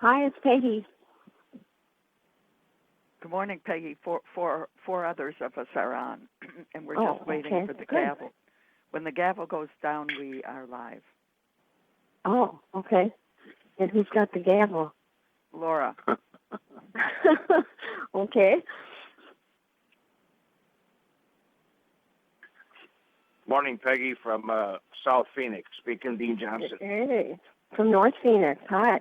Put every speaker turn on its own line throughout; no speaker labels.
Hi, it's Peggy.
Good morning, Peggy. Four others of us are on, and we're just waiting for the gavel. When the gavel goes down, we are live.
Oh, okay. And who's got the gavel?
Laura.
Okay.
Morning, Peggy, from South Phoenix. Speaking, Dean Johnson.
Hey, from North Phoenix. Hi.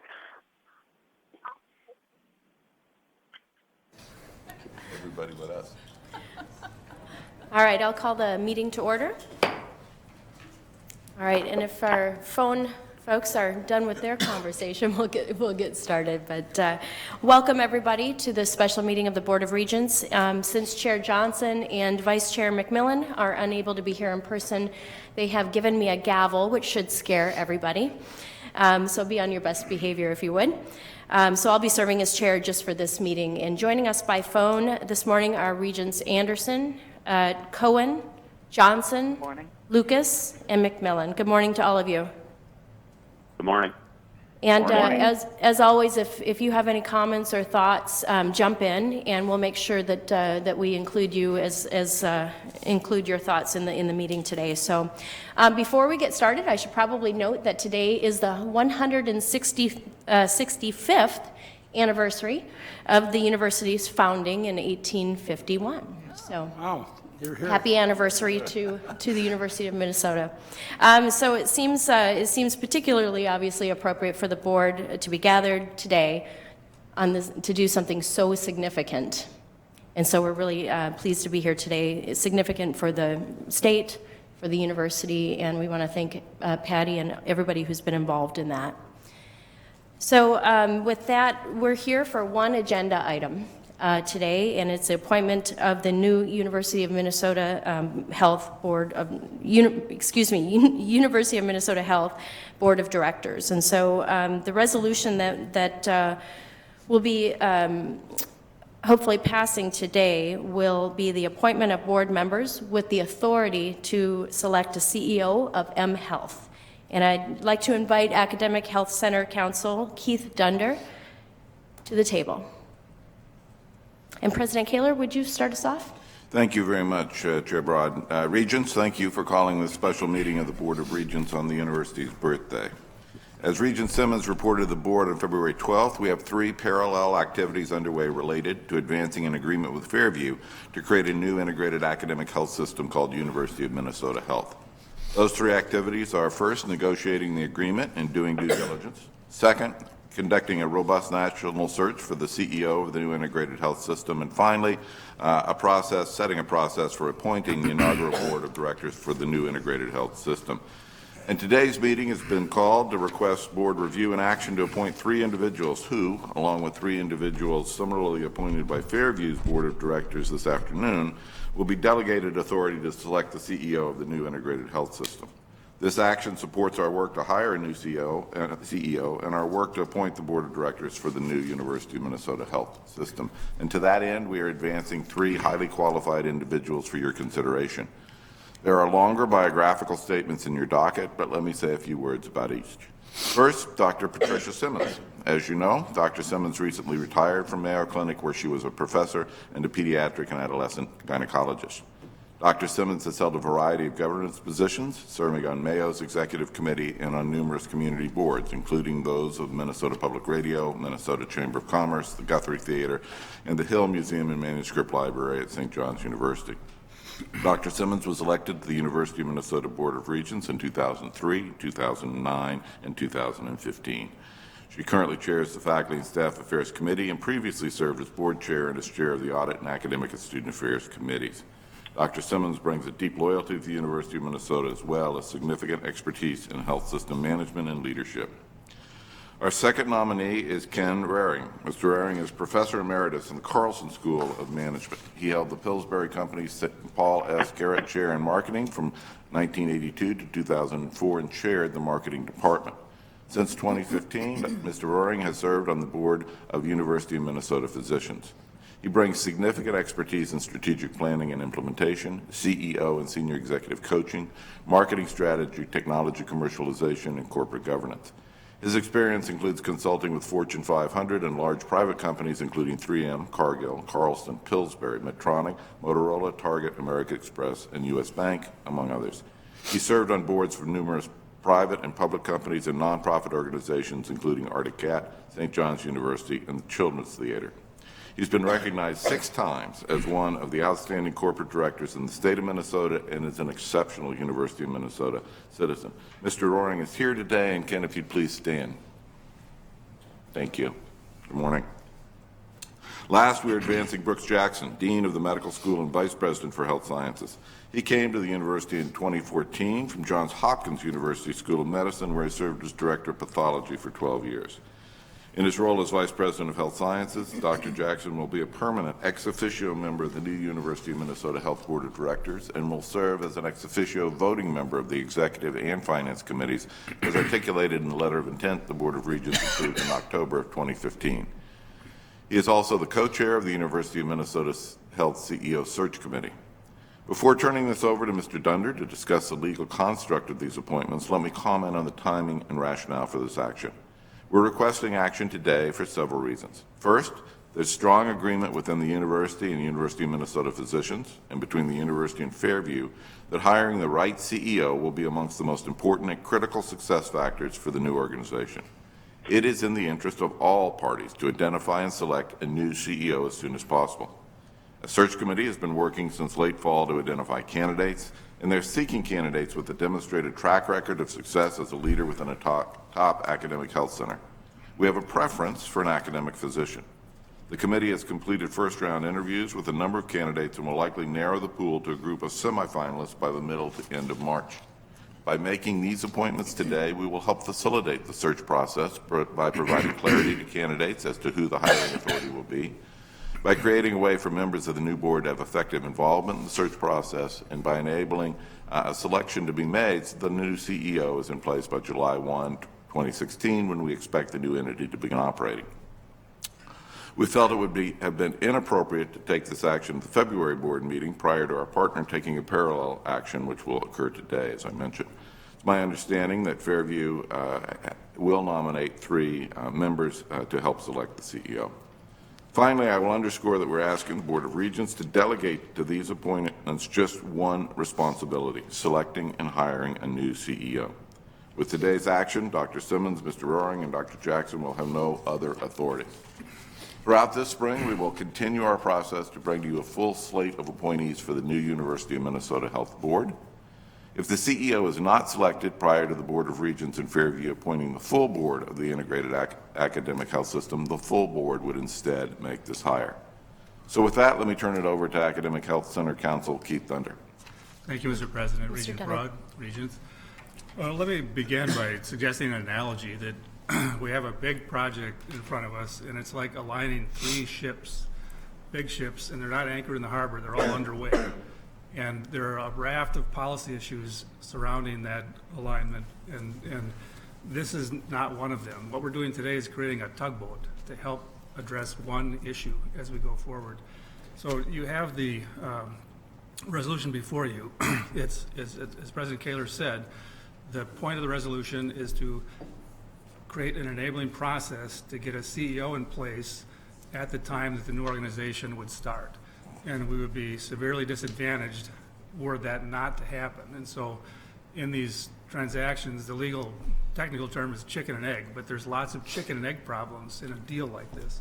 Everybody but us.
All right, I'll call the meeting to order. All right, and if our phone folks are done with their conversation, we'll get started. But welcome everybody to this special meeting of the Board of Regents. Since Chair Johnson and Vice Chair McMillan are unable to be here in person, they have given me a gavel, which should scare everybody. So be on your best behavior if you would. So I'll be serving as chair just for this meeting. And joining us by phone this morning are Regents Anderson, Cohen, Johnson, Lucas, and McMillan. Good morning to all of you.
Good morning.
And as always, if you have any comments or thoughts, jump in, and we'll make sure that we include you include your thoughts in the meeting today. So, before we get started, I should probably note that today is the 165th anniversary of the university's founding in 1851. So.
Wow.
Happy anniversary to the University of Minnesota. So it seems particularly obviously appropriate for the board to be gathered today on this, to do something so significant. And so we're really pleased to be here today. It's significant for the state, for the university, and we want to thank Patty and everybody who's been involved in that. So with that, we're here for one agenda item today, and it's the appointment of the new University of Minnesota Health Board of, University of Minnesota Health Board of Directors. And so the resolution that will be hopefully passing today will be the appointment of board members with the authority to select a CEO of M Health. And I'd like to invite Academic Health Center Counsel Keith Dunder to the table. And President Kaler, would you start us off?
Thank you very much, Chair Broad. Regents, thank you for calling this special meeting of the Board of Regents on the university's birthday. As Regent Simmons reported to the board on February 12th, we have 3 parallel activities underway related to advancing an agreement with Fairview to create a new integrated academic health system called University of Minnesota Health. Those 3 activities are, first, negotiating the agreement and doing due diligence. Second, conducting a robust national search for the CEO of the new integrated health system, and finally, setting a process for appointing the inaugural board of directors for the new integrated health system. And today's meeting has been called to request board review and action to appoint 3 individuals who, along with 3 individuals similarly appointed by Fairview's board of directors this afternoon, will be delegated authority to select the CEO of the new integrated health system. This action supports our work to hire a new CEO and our work to appoint the board of directors for the new University of Minnesota Health System. And to that end, we are advancing 3 highly qualified individuals for your consideration. There are longer biographical statements in your docket, but let me say a few words about each. First, Dr. Patricia Simmons. As you know, Dr. Simmons recently retired from Mayo Clinic, where she was a professor and a pediatric and adolescent gynecologist. Dr. Simmons has held a variety of governance positions, serving on Mayo's executive committee and on numerous community boards, including those of Minnesota Public Radio, Minnesota Chamber of Commerce, the Guthrie Theater, and the Hill Museum and Manuscript Library at St. John's University. Dr. Simmons was elected to the University of Minnesota Board of Regents in 2003, 2009, and 2015. She currently chairs the Faculty and Staff Affairs Committee and previously served as board chair and as chair of the Audit and Academic and Student Affairs Committees. Dr. Simmons brings a deep loyalty to the University of Minnesota as well as significant expertise in health system management and leadership. Our second nominee is Ken Raring. Mr. Raring is Professor Emeritus in the Carlson School of Management. He held the Pillsbury Company's St. Paul S. Garrett Chair in Marketing from 1982 to 2004 and chaired the Marketing Department. Since 2015, Mr. Raring has served on the board of University of Minnesota Physicians. He brings significant expertise in strategic planning and implementation, CEO and senior executive coaching, marketing strategy, technology commercialization, and corporate governance. His experience includes consulting with Fortune 500 and large private companies including 3M, Cargill, Carlson, Pillsbury, Medtronic, Motorola, Target, American Express, and U.S. Bank, among others. He served on boards for numerous private and public companies and nonprofit organizations including Arctic Cat, St. John's University, and the Children's Theater. He's been recognized 6 times as one of the outstanding corporate directors in the state of Minnesota and is an exceptional University of Minnesota citizen. Mr. Roaring is here today, and Ken, if you'd please stand. Thank you. Good morning. Last, we are advancing Brooks Jackson, Dean of the Medical School and Vice President for Health Sciences. He came to the university in 2014 from Johns Hopkins University School of Medicine, where he served as Director of Pathology for 12 years. In his role as Vice President of Health Sciences, Dr. Jackson will be a permanent ex officio member of the new University of Minnesota Health Board of Directors and will serve as an ex officio voting member of the Executive and Finance Committees, as articulated in the letter of intent the Board of Regents approved in October of 2015. He is also the co-chair of the University of Minnesota's Health CEO Search Committee. Before turning this over to Mr. Dunder to discuss the legal construct of these appointments, let me comment on the timing and rationale for this action. We're requesting action today for several reasons. First, there's strong agreement within the university and University of Minnesota physicians and between the university and Fairview that hiring the right CEO will be amongst the most important and critical success factors for the new organization. It is in the interest of all parties to identify and select a new CEO as soon as possible. A search committee has been working since late fall to identify candidates, and they're seeking candidates with a demonstrated track record of success as a leader within a top academic health center. We have a preference for an academic physician. The committee has completed first-round interviews with a number of candidates and will likely narrow the pool to a group of semifinalists by the middle to end of March. By making these appointments today, we will help facilitate the search process by providing clarity to candidates as to who the hiring authority will be, by creating a way for members of the new board to have effective involvement in the search process, and by enabling a selection to be made so the new CEO is in place by July 1, 2016, when we expect the new entity to begin operating. We felt it would have been inappropriate to take this action at the February board meeting prior to our partner taking a parallel action, which will occur today, as I mentioned. It's my understanding that Fairview will nominate 3 members to help select the CEO. Finally, I will underscore that we're asking the Board of Regents to delegate to these appointments just one responsibility: selecting and hiring a new CEO. With today's action, Dr. Simmons, Mr. Roaring, and Dr. Jackson will have no other authority. Throughout this spring, we will continue our process to bring to you a full slate of appointees for the new University of Minnesota Health Board. If the CEO is not selected prior to the Board of Regents in Fairview appointing the full board of the integrated academic health system, the full board would instead make this hire. So with that, let me turn it over to Academic Health Center Counsel Keith Thunder.
Thank you, Mr. President. Regent Broad, Regents. Let me begin by suggesting an analogy that we have a big project in front of us, and it's like aligning 3 ships, big ships, and they're not anchored in the harbor, they're all underway. And there are a raft of policy issues surrounding that alignment, and this is not one of them. What we're doing today is creating a tugboat to help address one issue as we go forward. So you have the resolution before you. It's, as President Kaler said, the point of the resolution is to create an enabling process to get a CEO in place at the time that the new organization would start. And we would be severely disadvantaged were that not to happen. And so in these transactions, the legal technical term is chicken and egg, but there's lots of chicken and egg problems in a deal like this.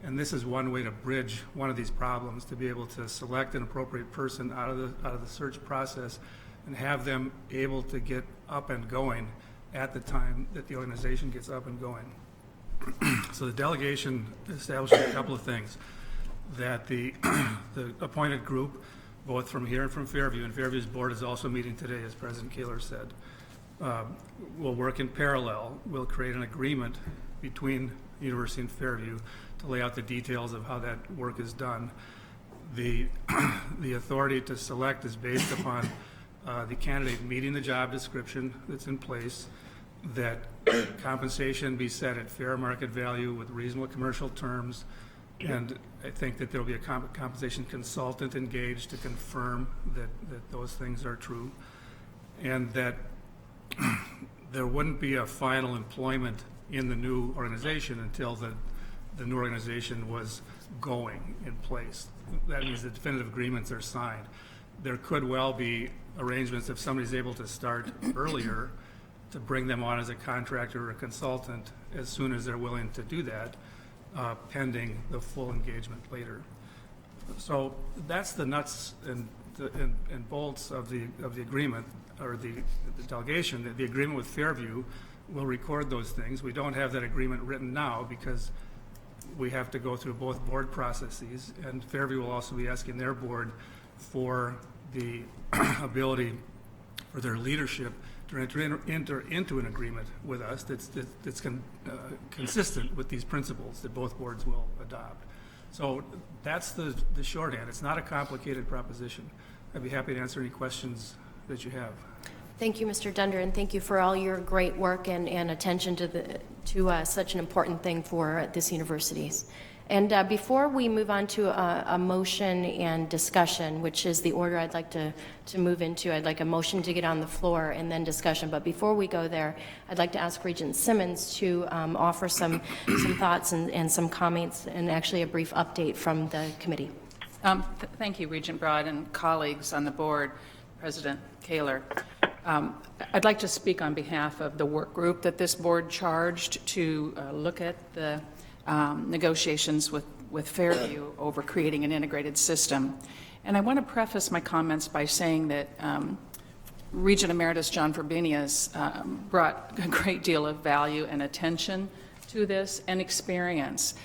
And this is one way to bridge one of these problems, to be able to select an appropriate person out of the search process and have them able to get up and going at the time that the organization gets up and going. So the delegation establishes a couple of things: that the appointed group, both from here and from Fairview, and Fairview's board is also meeting today, as President Kaler said, will work in parallel. We'll create an agreement between the University and Fairview to lay out the details of how that work is done. The authority to select is based upon the candidate meeting the job description that's in place, that compensation be set at fair market value with reasonable commercial terms, and I think that there will be a compensation consultant engaged to confirm that those things are true, and that there wouldn't be a final employment in the new organization until the new organization was going in place. That means the definitive agreements are signed. There could well be arrangements if somebody's able to start earlier to bring them on as a contractor or a consultant as soon as they're willing to do that, pending the full engagement later. So that's the nuts and bolts of the agreement, or the delegation. The agreement with Fairview will record those things. We don't have that agreement written now because we have to go through both board processes, and Fairview will also be asking their board for the ability for their leadership to enter into an agreement with us that's consistent with these principles that both boards will adopt. So that's the shorthand. It's not a complicated proposition. I'd be happy to answer any questions that you have.
Thank you, Mr. Dunder, and thank you for all your great work and attention to such an important thing for this universities. And before we move on to a motion and discussion, which is the order I'd like to move into, I'd like a motion to get on the floor and then discussion. But before we go there, I'd like to ask Regent Simmons to offer some thoughts and some comments and actually a brief update from the committee.
Thank you, Regent Broad and colleagues on the board, President Kaler. I'd like to speak on behalf of the work group that this board charged to look at the negotiations with Fairview over creating an integrated system. And I want to preface my comments by saying that Regent Emeritus John Fabinius brought a great deal of value and attention to this and experience.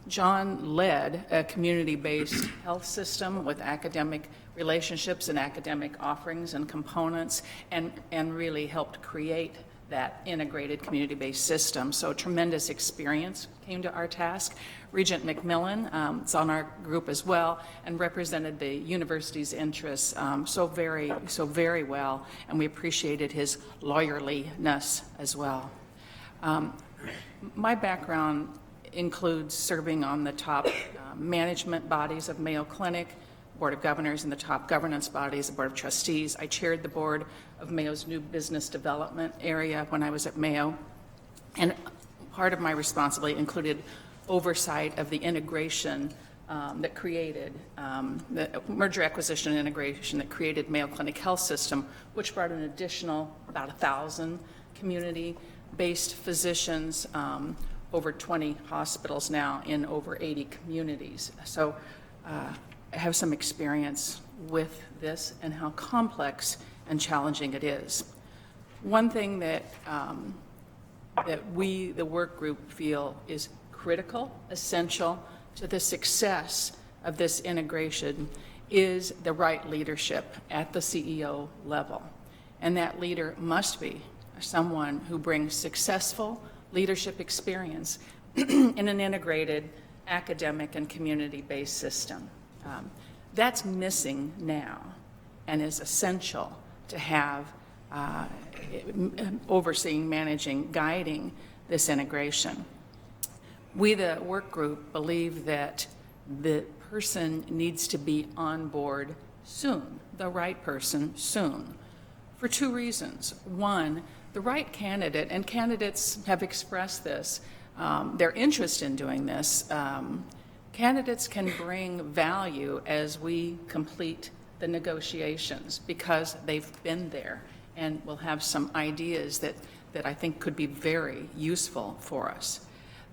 John led a community-based health system with academic relationships and academic offerings and components, and really helped create that integrated community-based system. So tremendous experience came to our task. Regent McMillan is on our group as well and represented the university's interests so very well, and we appreciated his lawyerliness as well. My background includes serving on the top management bodies of Mayo Clinic, Board of Governors, and the top governance bodies, the Board of Trustees. I chaired the board of Mayo's new business development area when I was at Mayo, and part of my responsibility included oversight of the integration that created, the merger acquisition and integration that created Mayo Clinic Health System, which brought an additional about 1,000 community-based physicians, over 20 hospitals now in over 80 communities. So I have some experience with this and how complex and challenging it is. One thing that we, the work group, feel is critical, essential to the success of this integration is the right leadership at the CEO level. And that leader must be someone who brings successful leadership experience in an integrated academic and community-based system. That's missing now and is essential to have overseeing, managing, guiding this integration. We, the work group, believe that the person needs to be on board soon, the right person soon, for two reasons. One, the right candidate, and candidates have expressed this, their interest in doing this. Candidates can bring value as we complete the negotiations because they've been there and will have some ideas that I think could be very useful for us.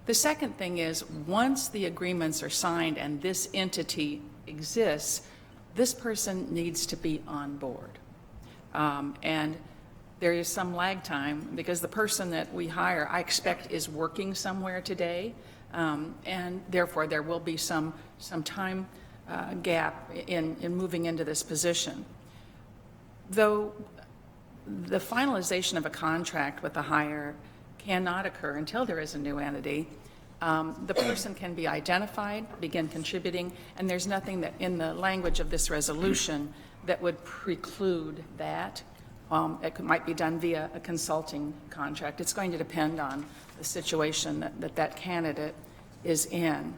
The second thing is, once the agreements are signed and this entity exists, this person needs to be on board. And there is some lag time because the person that we hire, I expect, is working somewhere today, and therefore there will be some time gap in moving into this position. Though the finalization of a contract with the hire cannot occur until there is a new entity, the person can be identified, begin contributing, and there's nothing that in the language of this resolution that would preclude that. Might be done via a consulting contract. It's going to depend on the situation that candidate is in.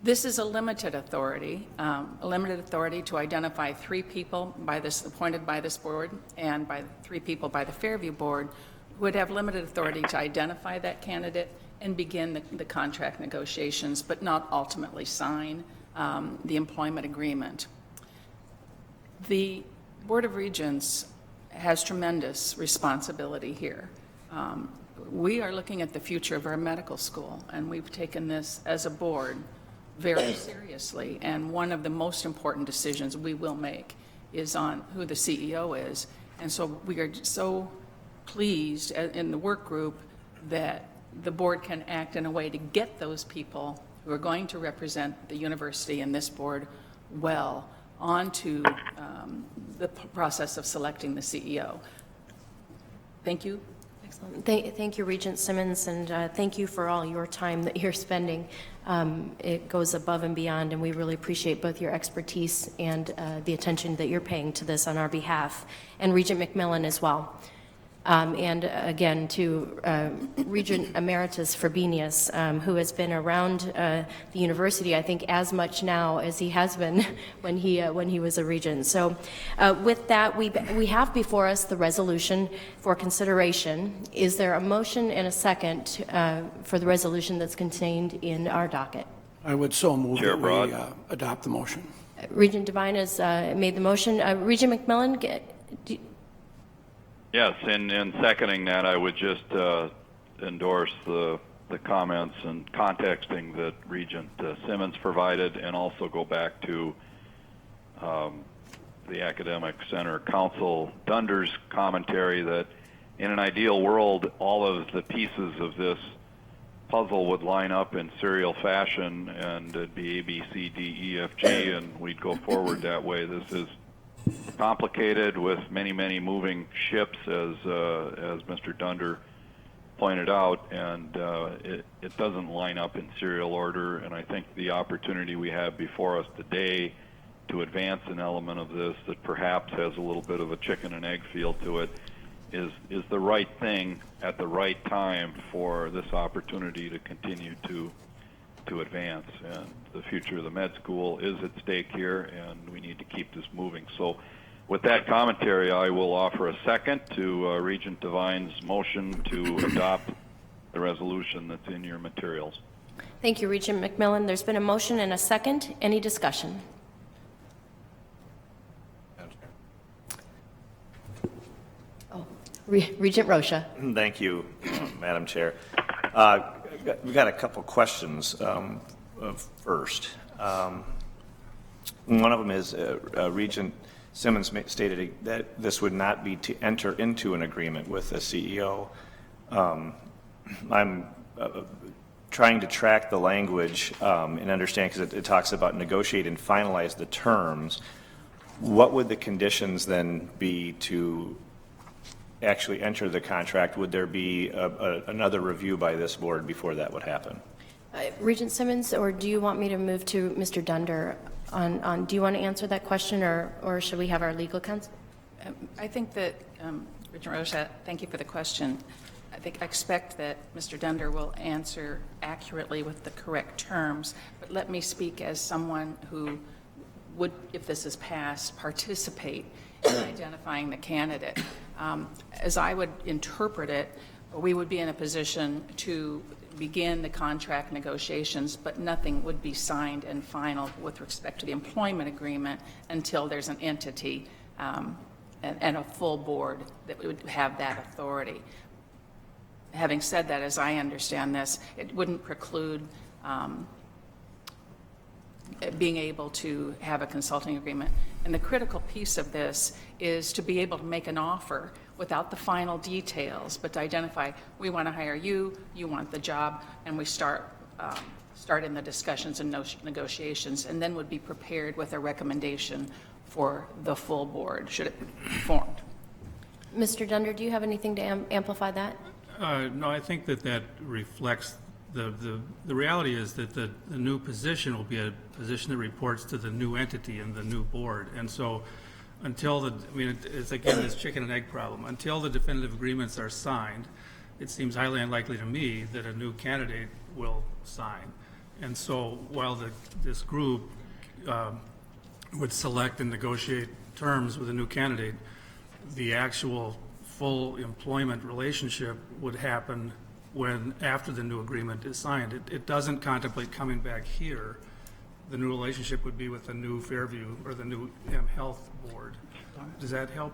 This is a limited authority to identify 3 people appointed by this board and by 3 people by the Fairview board would have limited authority to identify that candidate and begin the contract negotiations, but not ultimately sign the employment agreement. The Board of Regents has tremendous responsibility here. We are looking at the future of our medical school, and we've taken this as a board very seriously. And one of the most important decisions we will make is on who the CEO is. And so we are so pleased in the work group that the board can act in a way to get those people who are going to represent the university and this board well onto the process of selecting the CEO. Thank you.
Excellent. Thank you, Regent Simmons, and thank you for all your time that you're spending. It goes above and beyond, and we really appreciate both your expertise and the attention that you're paying to this on our behalf, and Regent McMillan as well. And again, to Regent Emeritus Frobenius, who has been around the university, I think, as much now as he has been when he was a regent. So with that, we have before us the resolution for consideration. Is there a motion and a second for the resolution that's contained in our docket?
I would so move
Chair
that
Broad.
we adopt the motion.
Regent Devine has made the motion. Regent McMillan,
Yes, in seconding that, I would just endorse the comments and contexting that Regent Simmons provided, and also go back to the Academic Center Council Dunder's commentary that in an ideal world, all of the pieces of this puzzle would line up in serial fashion, and it'd be A, B, C, D, E, F, G, and we'd go forward that way. This is complicated with many, many moving ships, as Mr. Dunder pointed out, and it doesn't line up in serial order. And I think the opportunity we have before us today to advance an element of this that perhaps has a little bit of a chicken and egg feel to it is the right thing at the right time for this opportunity to continue to advance. And the future of the med school is at stake here, and we need to keep this moving. So with that commentary, I will offer a second to Regent Devine's motion to adopt the resolution that's in your materials.
thank you, Regent McMillan. There's been a motion and a second. Any discussion? Oh, Regent Rocha.
Thank you, Madam Chair. We've got a couple questions first. One of them is Regent Simmons stated that this would not be to enter into an agreement with the CEO. I'm trying to track the language and understand, because it talks about negotiate and finalize the terms. What would the conditions then be to actually enter the contract? Would there be another review by this board before that would happen?
Regent Simmons, or do you want me to move to Mr. Dunder on do you want to answer that question, or should we have our legal counsel?
I think that, Regent Rocha, thank you for the question. I expect that Mr. Dunder will answer accurately with the correct terms, but let me speak as someone who would, if this is passed, participate in identifying the candidate. As I would interpret it, we would be in a position to begin the contract negotiations, but nothing would be signed and final with respect to the employment agreement until there's an entity and a full board that would have that authority. Having said that, as I understand this, it wouldn't preclude being able to have a consulting agreement. And the critical piece of this is to be able to make an offer without the final details, but to identify, we want to hire you, you want the job, and we start in the discussions and negotiations, and then would be prepared with a recommendation for the full board, should it be formed.
Mr. Dunder, do you have anything to amplify that?
No, I think that reflects the reality is that the new position will be a position that reports to the new entity and the new board. And so until it's again this chicken and egg problem. Until the definitive agreements are signed, it seems highly unlikely to me that a new candidate will sign. And so while this group would select and negotiate terms with a new candidate, the actual full employment relationship would happen after the new agreement is signed. It doesn't contemplate coming back here. The new relationship would be with the new Fairview or the new Health Board. Does that help?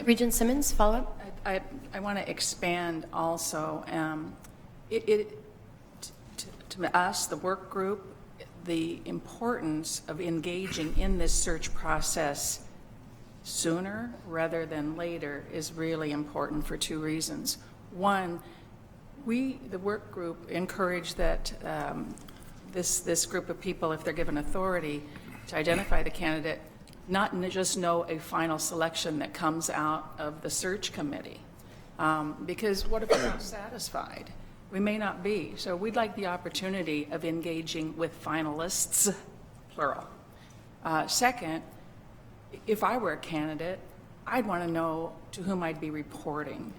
Regent Simmons, follow up?
I want to expand also. To us, the work group, the importance of engaging in this search process sooner rather than later is really important for two reasons. One, we, the work group, encourage that this group of people, if they're given authority to identify the candidate, not just know a final selection that comes out of the search committee. Because what if we're not satisfied? We may not be. So we'd like the opportunity of engaging with finalists, plural. Second, if I were a candidate, I'd want to know to whom I'd be reporting.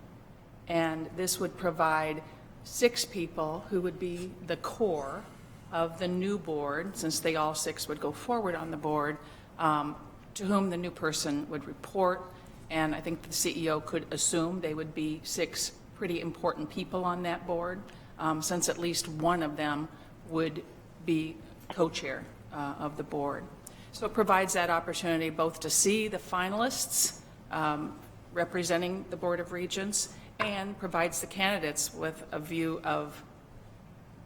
And this would provide 6 people who would be the core of the new board, since they all 6 would go forward on the board, to whom the new person would report. And I think the CEO could assume they would be 6 pretty important people on that board, since at least one of them would be co-chair of the board. So it provides that opportunity both to see the finalists representing the Board of Regents and provides the candidates with a view of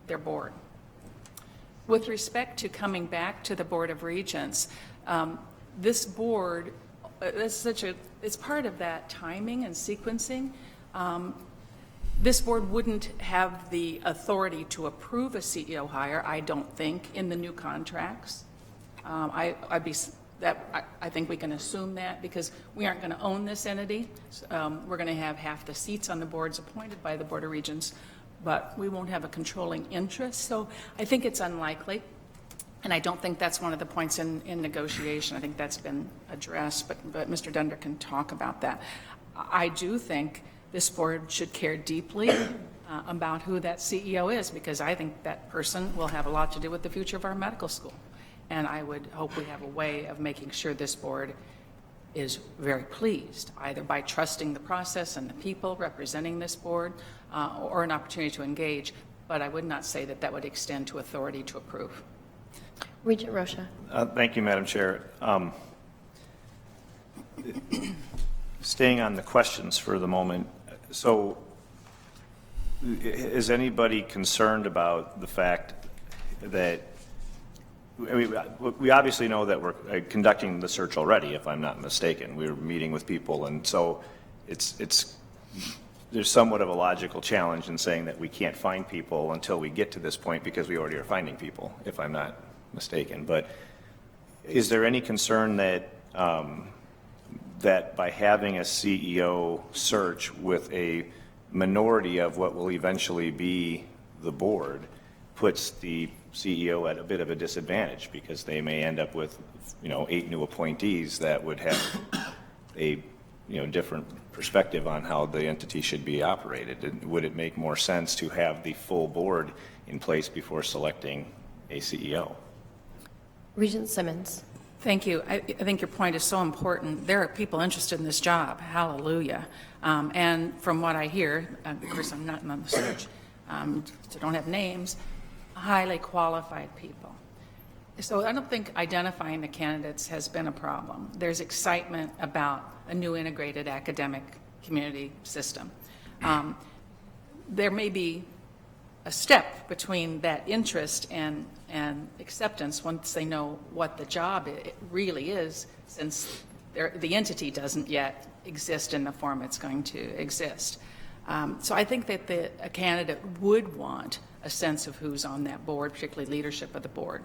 their board. With respect to coming back to the Board of Regents, this board, it's part of that timing and sequencing. This board wouldn't have the authority to approve a CEO hire, I don't think, in the new contracts. I think we can assume that because we aren't going to own this entity. We're going to have half the seats on the boards appointed by the Board of Regents, but we won't have a controlling interest. So I think it's unlikely. And I don't think that's one of the points in negotiation. I think that's been addressed, but Mr. Dunder can talk about that. I do think this board should care deeply about who that CEO is, because I think that person will have a lot to do with the future of our medical school. And I would hope we have a way of making sure this board is very pleased, either by trusting the process and the people representing this board, or an opportunity to engage. But I would not say that that would extend to authority to approve.
Regent Rocha.
Thank you, Madam Chair. Staying on the questions for the moment, so is anybody concerned about the fact that, I mean, we obviously know that we're conducting the search already, if I'm not mistaken. We're meeting with people, and so there's somewhat of a logical challenge in saying that we can't find people until we get to this point because we already are finding people, if I'm not mistaken. But is there any concern that that by having a CEO search with a minority of what will eventually be the board puts the CEO at a bit of a disadvantage, because they may end up with 8 new appointees that would have a different perspective on how the entity should be operated? And would it make more sense to have the full board in place before selecting a CEO?
Regent Simmons.
Thank you. I think your point is so important. There are people interested in this job. Hallelujah. And from what I hear, of course I'm not on the search, so don't have names, highly qualified people. So I don't think identifying the candidates has been a problem. There's excitement about a new integrated academic community system. There may be a step between that interest and acceptance once they know what the job it really is, since the entity doesn't yet exist in the form it's going to exist. So I think that a candidate would want a sense of who's on that board, particularly leadership of the board.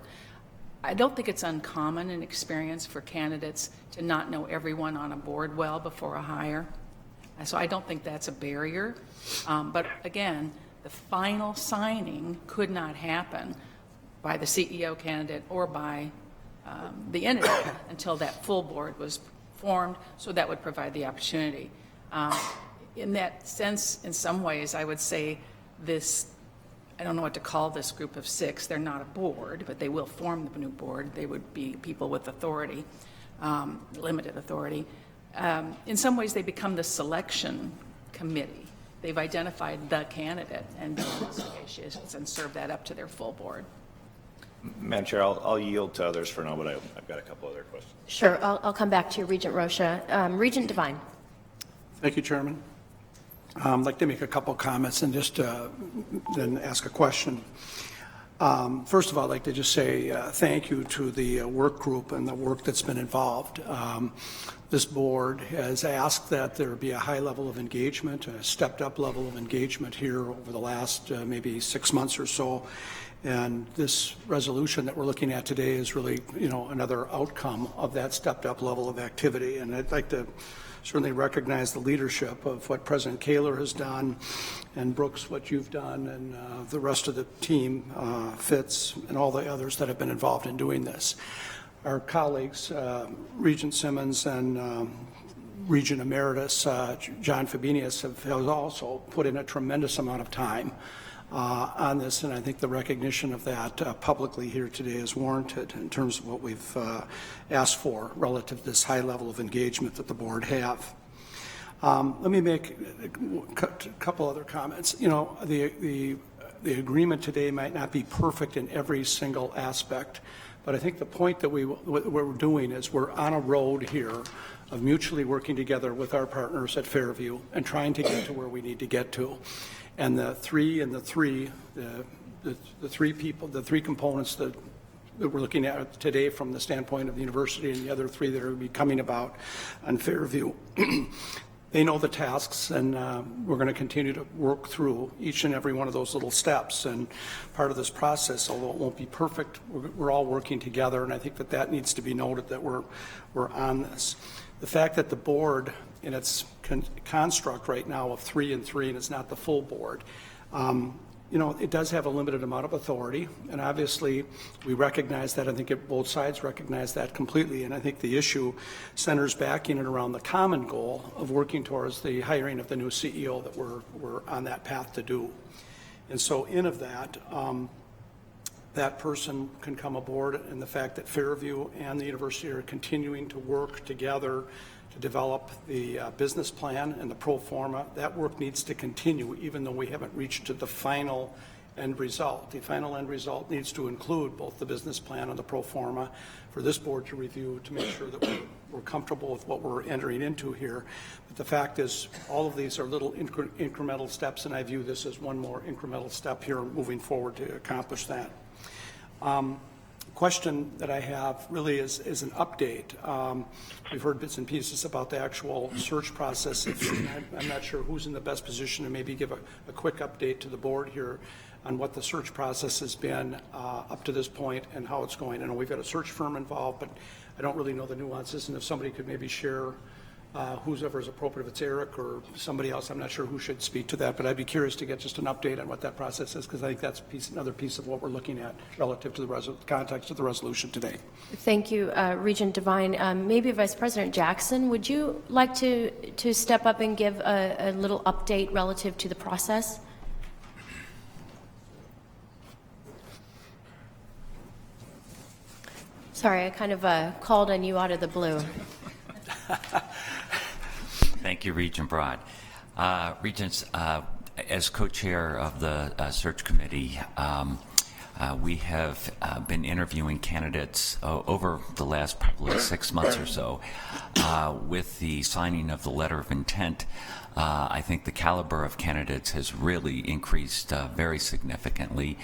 I don't think it's uncommon in experience for candidates to not know everyone on a board well before a hire. So I don't think that's a barrier. But again, the final signing could not happen by the CEO candidate or by the entity until that full board was formed, so that would provide the opportunity. In that sense, in some ways, I would say this, I don't know what to call this group of 6. They're not a board, but they will form the new board. They would be people with authority, limited authority. In some ways, they become the selection committee. They've identified the candidate and do investigations and serve that up to their full board.
Madam Chair, I'll yield to others for now, but I've got a couple other questions.
Sure, I'll come back to you, Regent Rocha. Regent Devine.
Thank you, Chairman. I'd like to make a couple comments and just then ask a question. First of all, I'd like to just say thank you to the work group and the work that's been involved. This board has asked that there be a high level of engagement, a stepped up level of engagement here over the last maybe 6 months or so. And this resolution that we're looking at today is really, another outcome of that stepped up level of activity. And I'd like to certainly recognize the leadership of what President Kaler has done, and Brooks, what you've done, and the rest of the team, Fitz, and all the others that have been involved in doing this. Our colleagues, Regent Simmons and Regent Emeritus John Fabinius have also put in a tremendous amount of time on this, and I think the recognition of that publicly here today is warranted in terms of what we've asked for relative to this high level of engagement that the board have. Let me make a couple other comments. The agreement today might not be perfect in every single aspect, but I think the point that what we're doing is we're on a road here of mutually working together with our partners at Fairview and trying to get to where we need to get to. And the three components that we're looking at today from the standpoint of the university, and the other three that are going to be coming about on Fairview, they know the tasks, and we're going to continue to work through each and every one of those little steps. And part of this process, although it won't be perfect, we're all working together, and I think that needs to be noted, that we're on this. The fact that the board, in its construct right now of 3 and 3, and it's not the full board, it does have a limited amount of authority, and obviously we recognize that. I think both sides recognize that completely, and I think the issue centers back in and around the common goal of working towards the hiring of the new CEO that we're on that path to do. And so in of that, that person can come aboard, and the fact that Fairview and the university are continuing to work together to develop the business plan and the pro forma, that work needs to continue even though we haven't reached to the final end result. The final end result needs to include both the business plan and the pro forma for this board to review to make sure that we're comfortable with what we're entering into here. But the fact is, all of these are little incremental steps, and I view this as one more incremental step here moving forward to accomplish that. Question that I have really is an update. We've heard bits and pieces about the actual search process. I'm not sure who's in the best position to maybe give a quick update to the board here on what the search process has been up to this point and how it's going. I know we've got a search firm involved, but I don't really know the nuances, and if somebody could maybe share who's ever is appropriate, if it's Eric or somebody else, I'm not sure who should speak to that, but I'd be curious to get just an update on what that process is, because I think that's another piece of what we're looking at relative to the context of the resolution today.
Thank you, Regent Devine. Maybe Vice President Jackson, would you like to step up and give a little update relative to the process? Sorry, I kind of called on you out of the blue.
Thank you, Regent Broad. Regents, as co-chair of the search committee, we have been interviewing candidates over the last probably 6 months or so. With the signing of the letter of intent, I think the caliber of candidates has really increased very significantly.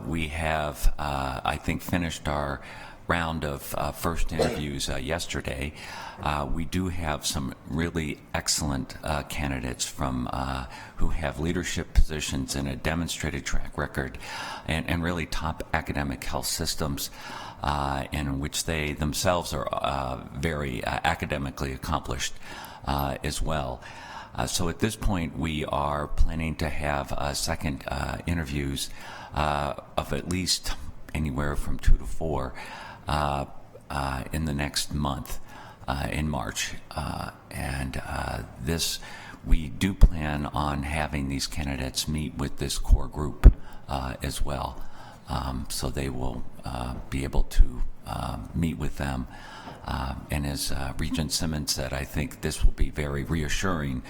We have, I think, finished our round of first interviews yesterday. We do have some really excellent candidates from who have leadership positions and a demonstrated track record, and really top academic health systems in which they themselves are very academically accomplished as well. So at this point, we are planning to have second interviews of at least anywhere from 2 to 4 in the next month, in March. This, we do plan on having these candidates meet with this core group as well. So they will be able to meet with them. And as Regent Simmons said, I think this will be very reassuring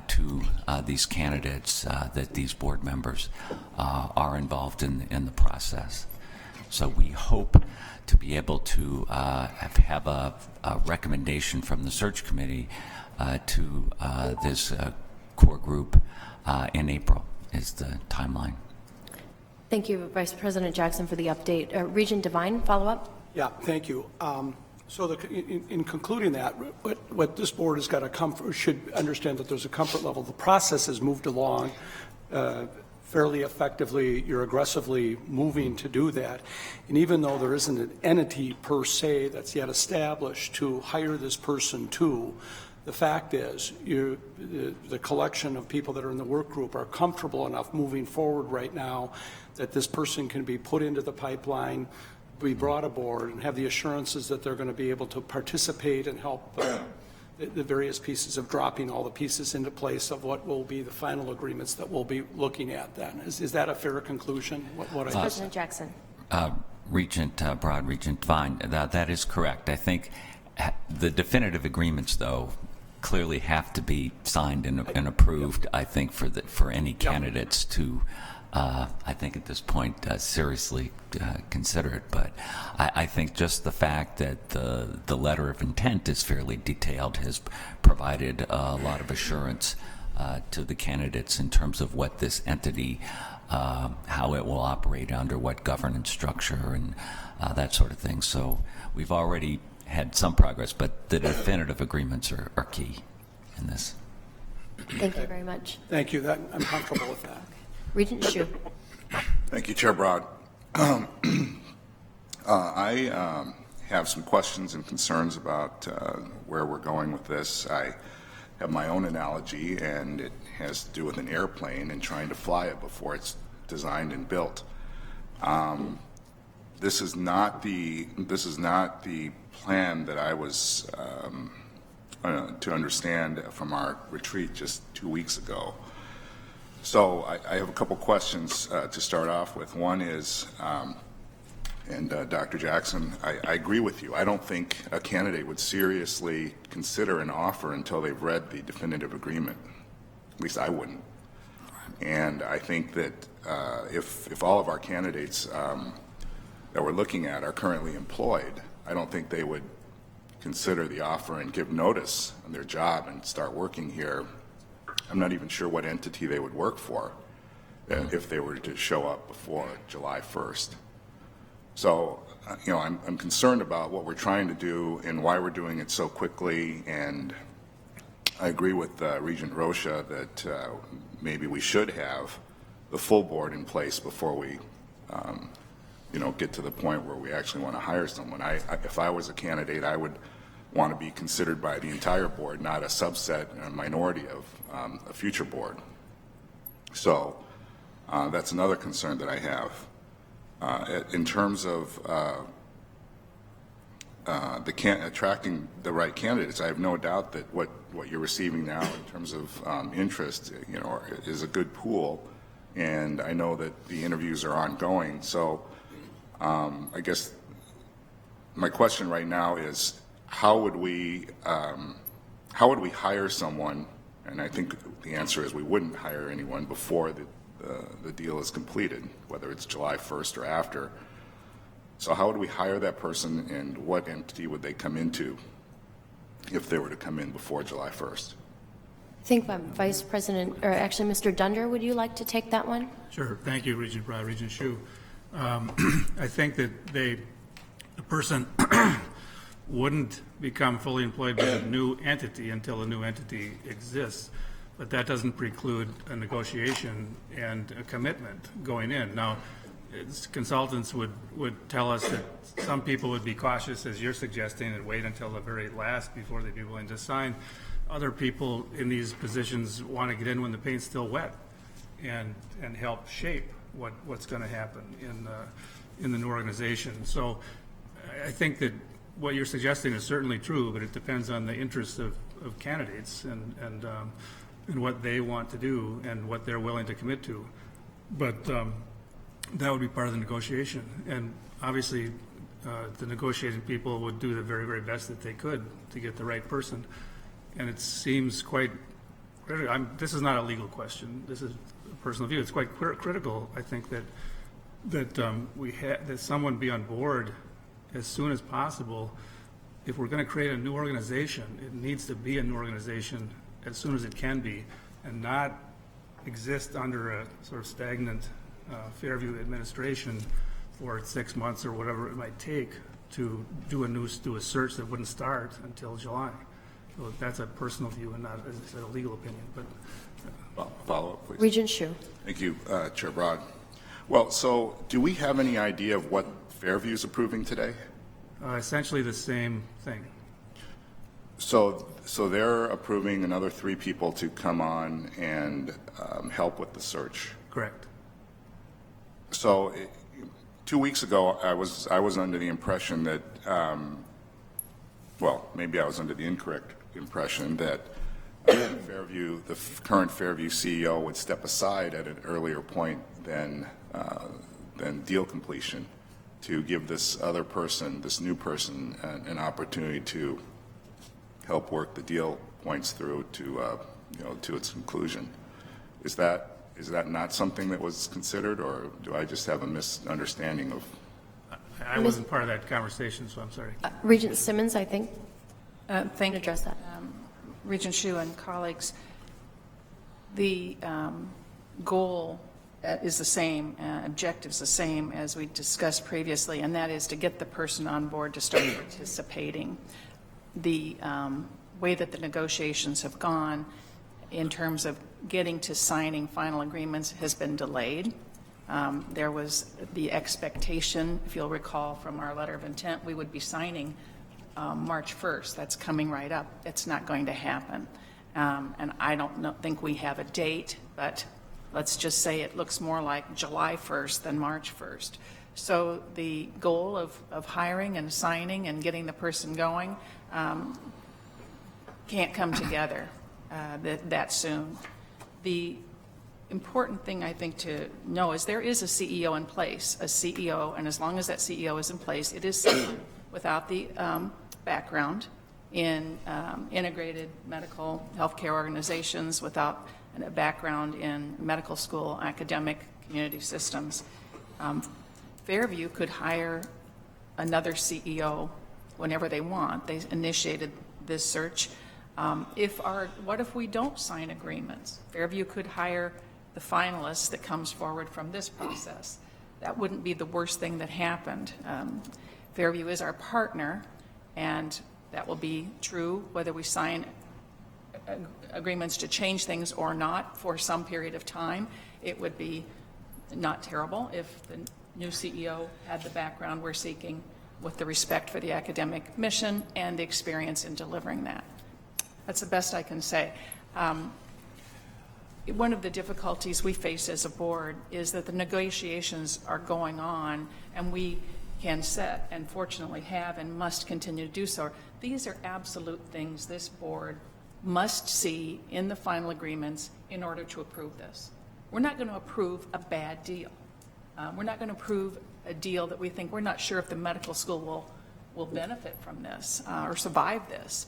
to these candidates that these board members are involved in the process. So we hope to be able to have a recommendation from the search committee to this core group in April is the timeline.
Thank you, Vice President Jackson, for the update. Regent Devine, follow-up?
Yeah, thank you. So in concluding that, what this board has got should understand that there's a comfort level. The process has moved along fairly effectively. You're aggressively moving to do that. And even though there isn't an entity per se that's yet established to hire this person to, the fact is the collection of people that are in the work group are comfortable enough moving forward right now that this person can be put into the pipeline, be brought aboard, and have the assurances that they're going to be able to participate and help the various pieces of dropping all the pieces into place of what will be the final agreements that we'll be looking at then. Is that a fair conclusion, what I just
President Jackson.
Regent Broad, Regent Devine, that is correct. I think the definitive agreements, though, clearly have to be signed and approved, I think, for any candidates to I think at this point seriously consider it. But I think just the fact that the letter of intent is fairly detailed has provided a lot of assurance to the candidates in terms of what this entity, how it will operate under what governance structure and that sort of thing. So we've already had some progress, but the definitive agreements are key in this.
Thank you very much.
Thank you. I'm comfortable with that.
Regent Hsu.
Thank you, Chair Broad. I have some questions and concerns about where we're going with this. I have my own analogy, and it has to do with an airplane and trying to fly it before it's designed and built. This is not the plan that I was to understand from our retreat just 2 weeks ago. So I have a couple questions to start off with. One is, and Dr. Jackson, I agree with you. I don't think a candidate would seriously consider an offer until they've read the definitive agreement. At least I wouldn't. And I think that if all of our candidates that we're looking at are currently employed, I don't think they would consider the offer and give notice on their job and start working here. I'm not even sure what entity they would work for if they were to show up before July 1st. So, I'm concerned about what we're trying to do and why we're doing it so quickly. And I agree with Regent Rocha that maybe we should have the full board in place before we, get to the point where we actually want to hire someone. If I was a candidate, I would want to be considered by the entire board, not a subset and a minority of a future board. So that's another concern that I have. In terms of attracting the right candidates, I have no doubt that what you're receiving now in terms of interest, is a good pool, and I know that the interviews are ongoing. So I guess my question right now is, how would we hire someone? And I think the answer is we wouldn't hire anyone before the deal is completed, whether it's July 1st or after. So how would we hire that person, and what entity would they come into if they were to come in before July 1st?
I think Vice President, or actually Mr. Dunder, would you like to take that one?
Sure. Thank you, Regent Broad, Regent Hsu. I think that the person wouldn't become fully employed by a new entity until a new entity exists, but that doesn't preclude a negotiation and a commitment going in. Now, consultants would tell us that some people would be cautious, as you're suggesting, and wait until the very last before they'd be willing to sign. Other people in these positions want to get in when the paint's still wet and help shape what's going to happen in the new organization. So I think that what you're suggesting is certainly true, but it depends on the interests of candidates and what they want to do and what they're willing to commit to. But that would be part of the negotiation. And obviously, the negotiating people would do the very, very best that they could to get the right person. And it seems quite critical. This is not a legal question. This is a personal view. It's quite critical, I think, that someone be on board as soon as possible. If we're going to create a new organization, it needs to be a new organization as soon as it can be, and not exist under a sort of stagnant Fairview administration for 6 months or whatever it might take to do a search that wouldn't start until July. So that's a personal view and not, as I said, a legal opinion. But
follow up, please.
Regent Hsu.
Thank you, Chair Broad. Well, so do we have any idea of what Fairview is approving today?
essentially the same thing.
So they're approving another 3 people to come on and help with the search.
Correct.
So 2 weeks ago, I was under the impression that, well, maybe I was under the incorrect impression that Fairview, the current Fairview CEO, would step aside at an earlier point than deal completion to give this other person, this new person, an opportunity to help work the deal points through to to its conclusion. Is that not something that was considered, or do I just have a misunderstanding of?
I wasn't part of that conversation, so I'm sorry.
Regent Simmons, I think.
Thank you.
Address that.
Regent Hsu and colleagues, the goal is the same, objectives the same as we discussed previously, and that is to get the person on board to start participating. The way that the negotiations have gone in terms of getting to signing final agreements has been delayed. There was the expectation, if you'll recall from our letter of intent, we would be signing March 1st. That's coming right up. It's not going to happen. And I don't think we have a date, but let's just say it looks more like July 1st than March 1st. So the goal of hiring and signing and getting the person going can't come together that soon. The important thing I think to know is there is a CEO in place, and as long as that CEO is in place, it is someone without the background in integrated medical healthcare organizations, without a background in medical school, academic, community systems. Fairview could hire another CEO whenever they want. They initiated this search. What if we don't sign agreements? Fairview could hire the finalists that comes forward from this process. That wouldn't be the worst thing that happened. Fairview is our partner, and that will be true whether we sign agreements to change things or not for some period of time. It would be not terrible if the new CEO had the background we're seeking with the respect for the academic mission and the experience in delivering that. That's the best I can say. One of the difficulties we face as a board is that the negotiations are going on, and we can set, and fortunately have, and must continue to do so. These are absolute things this board must see in the final agreements in order to approve this. We're not going to approve a bad deal. We're not going to approve a deal that we think we're not sure if the medical school will benefit from this or survive this.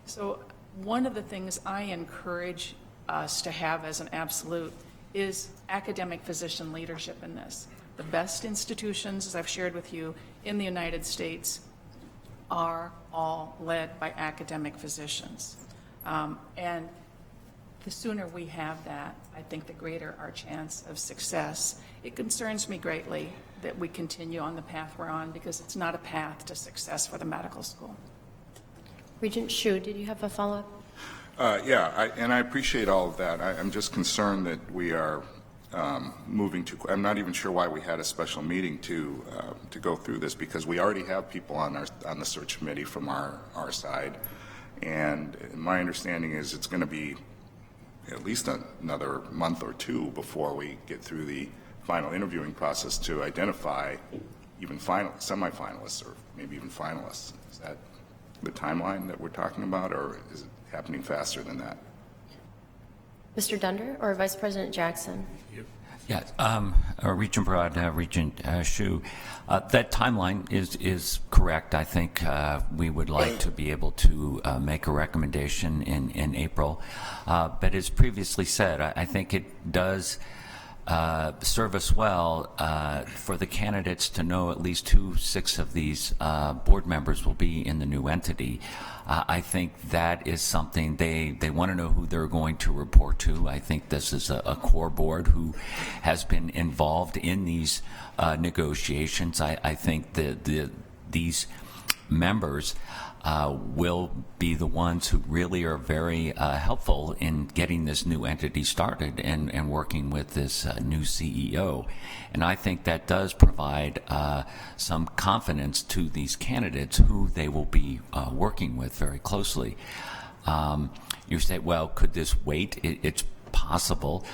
So one of the things I encourage us to have as an absolute is academic physician leadership in this. The best institutions, as I've shared with you, in the United States are all led by academic physicians. And the sooner we have that, I think the greater our chance of success. It concerns me greatly that we continue on the path we're on, because it's not a path to success for the medical school.
Regent Hsu, did you have a follow-up?
And I appreciate all of that. I'm just concerned that we are moving too quick. I'm not even sure why we had a special meeting to go through this, because we already have people on the search committee from our side, and my understanding is it's going to be at least another month or 2 before we get through the final interviewing process to identify even semifinalists or maybe even finalists. Is that the timeline that we're talking about, or is it happening faster than that?
Mr. Dunder or Vice President Jackson?
Yes, Regent Broad, Regent Shu, that timeline is correct. I think we would like to be able to make a recommendation in April. But as previously said, I think it does serve us well for the candidates to know at least 6 of these board members will be in the new entity. I think that is something they want to know who they're going to report to. I think this is a core board who has been involved in these negotiations. I think these members will be the ones who really are very helpful in getting this new entity started and working with this new CEO. And I think that does provide some confidence to these candidates who they will be working with very closely. You say, well, could this wait? It's possible.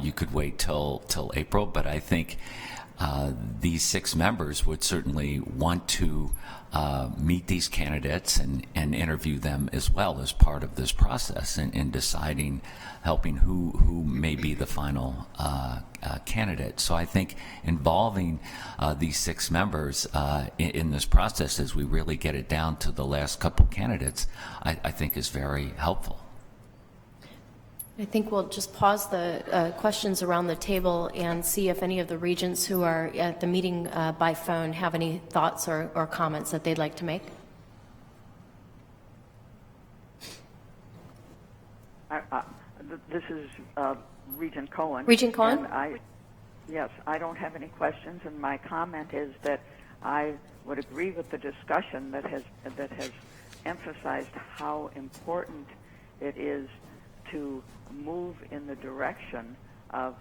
You could wait till April, but I think these 6 members would certainly want to meet these candidates and interview them as well as part of this process in deciding, helping who may be the final candidate. So I think involving these 6 members in this process as we really get it down to the last couple candidates, I think is very helpful.
I think we'll just pause the questions around the table and see if any of the regents who are at the meeting by phone have any thoughts or comments that they'd like to make.
This is Regent Cohen.
Regent Cohen?
And yes, I don't have any questions, and my comment is that I would agree with the discussion that has emphasized how important it is to move in the direction of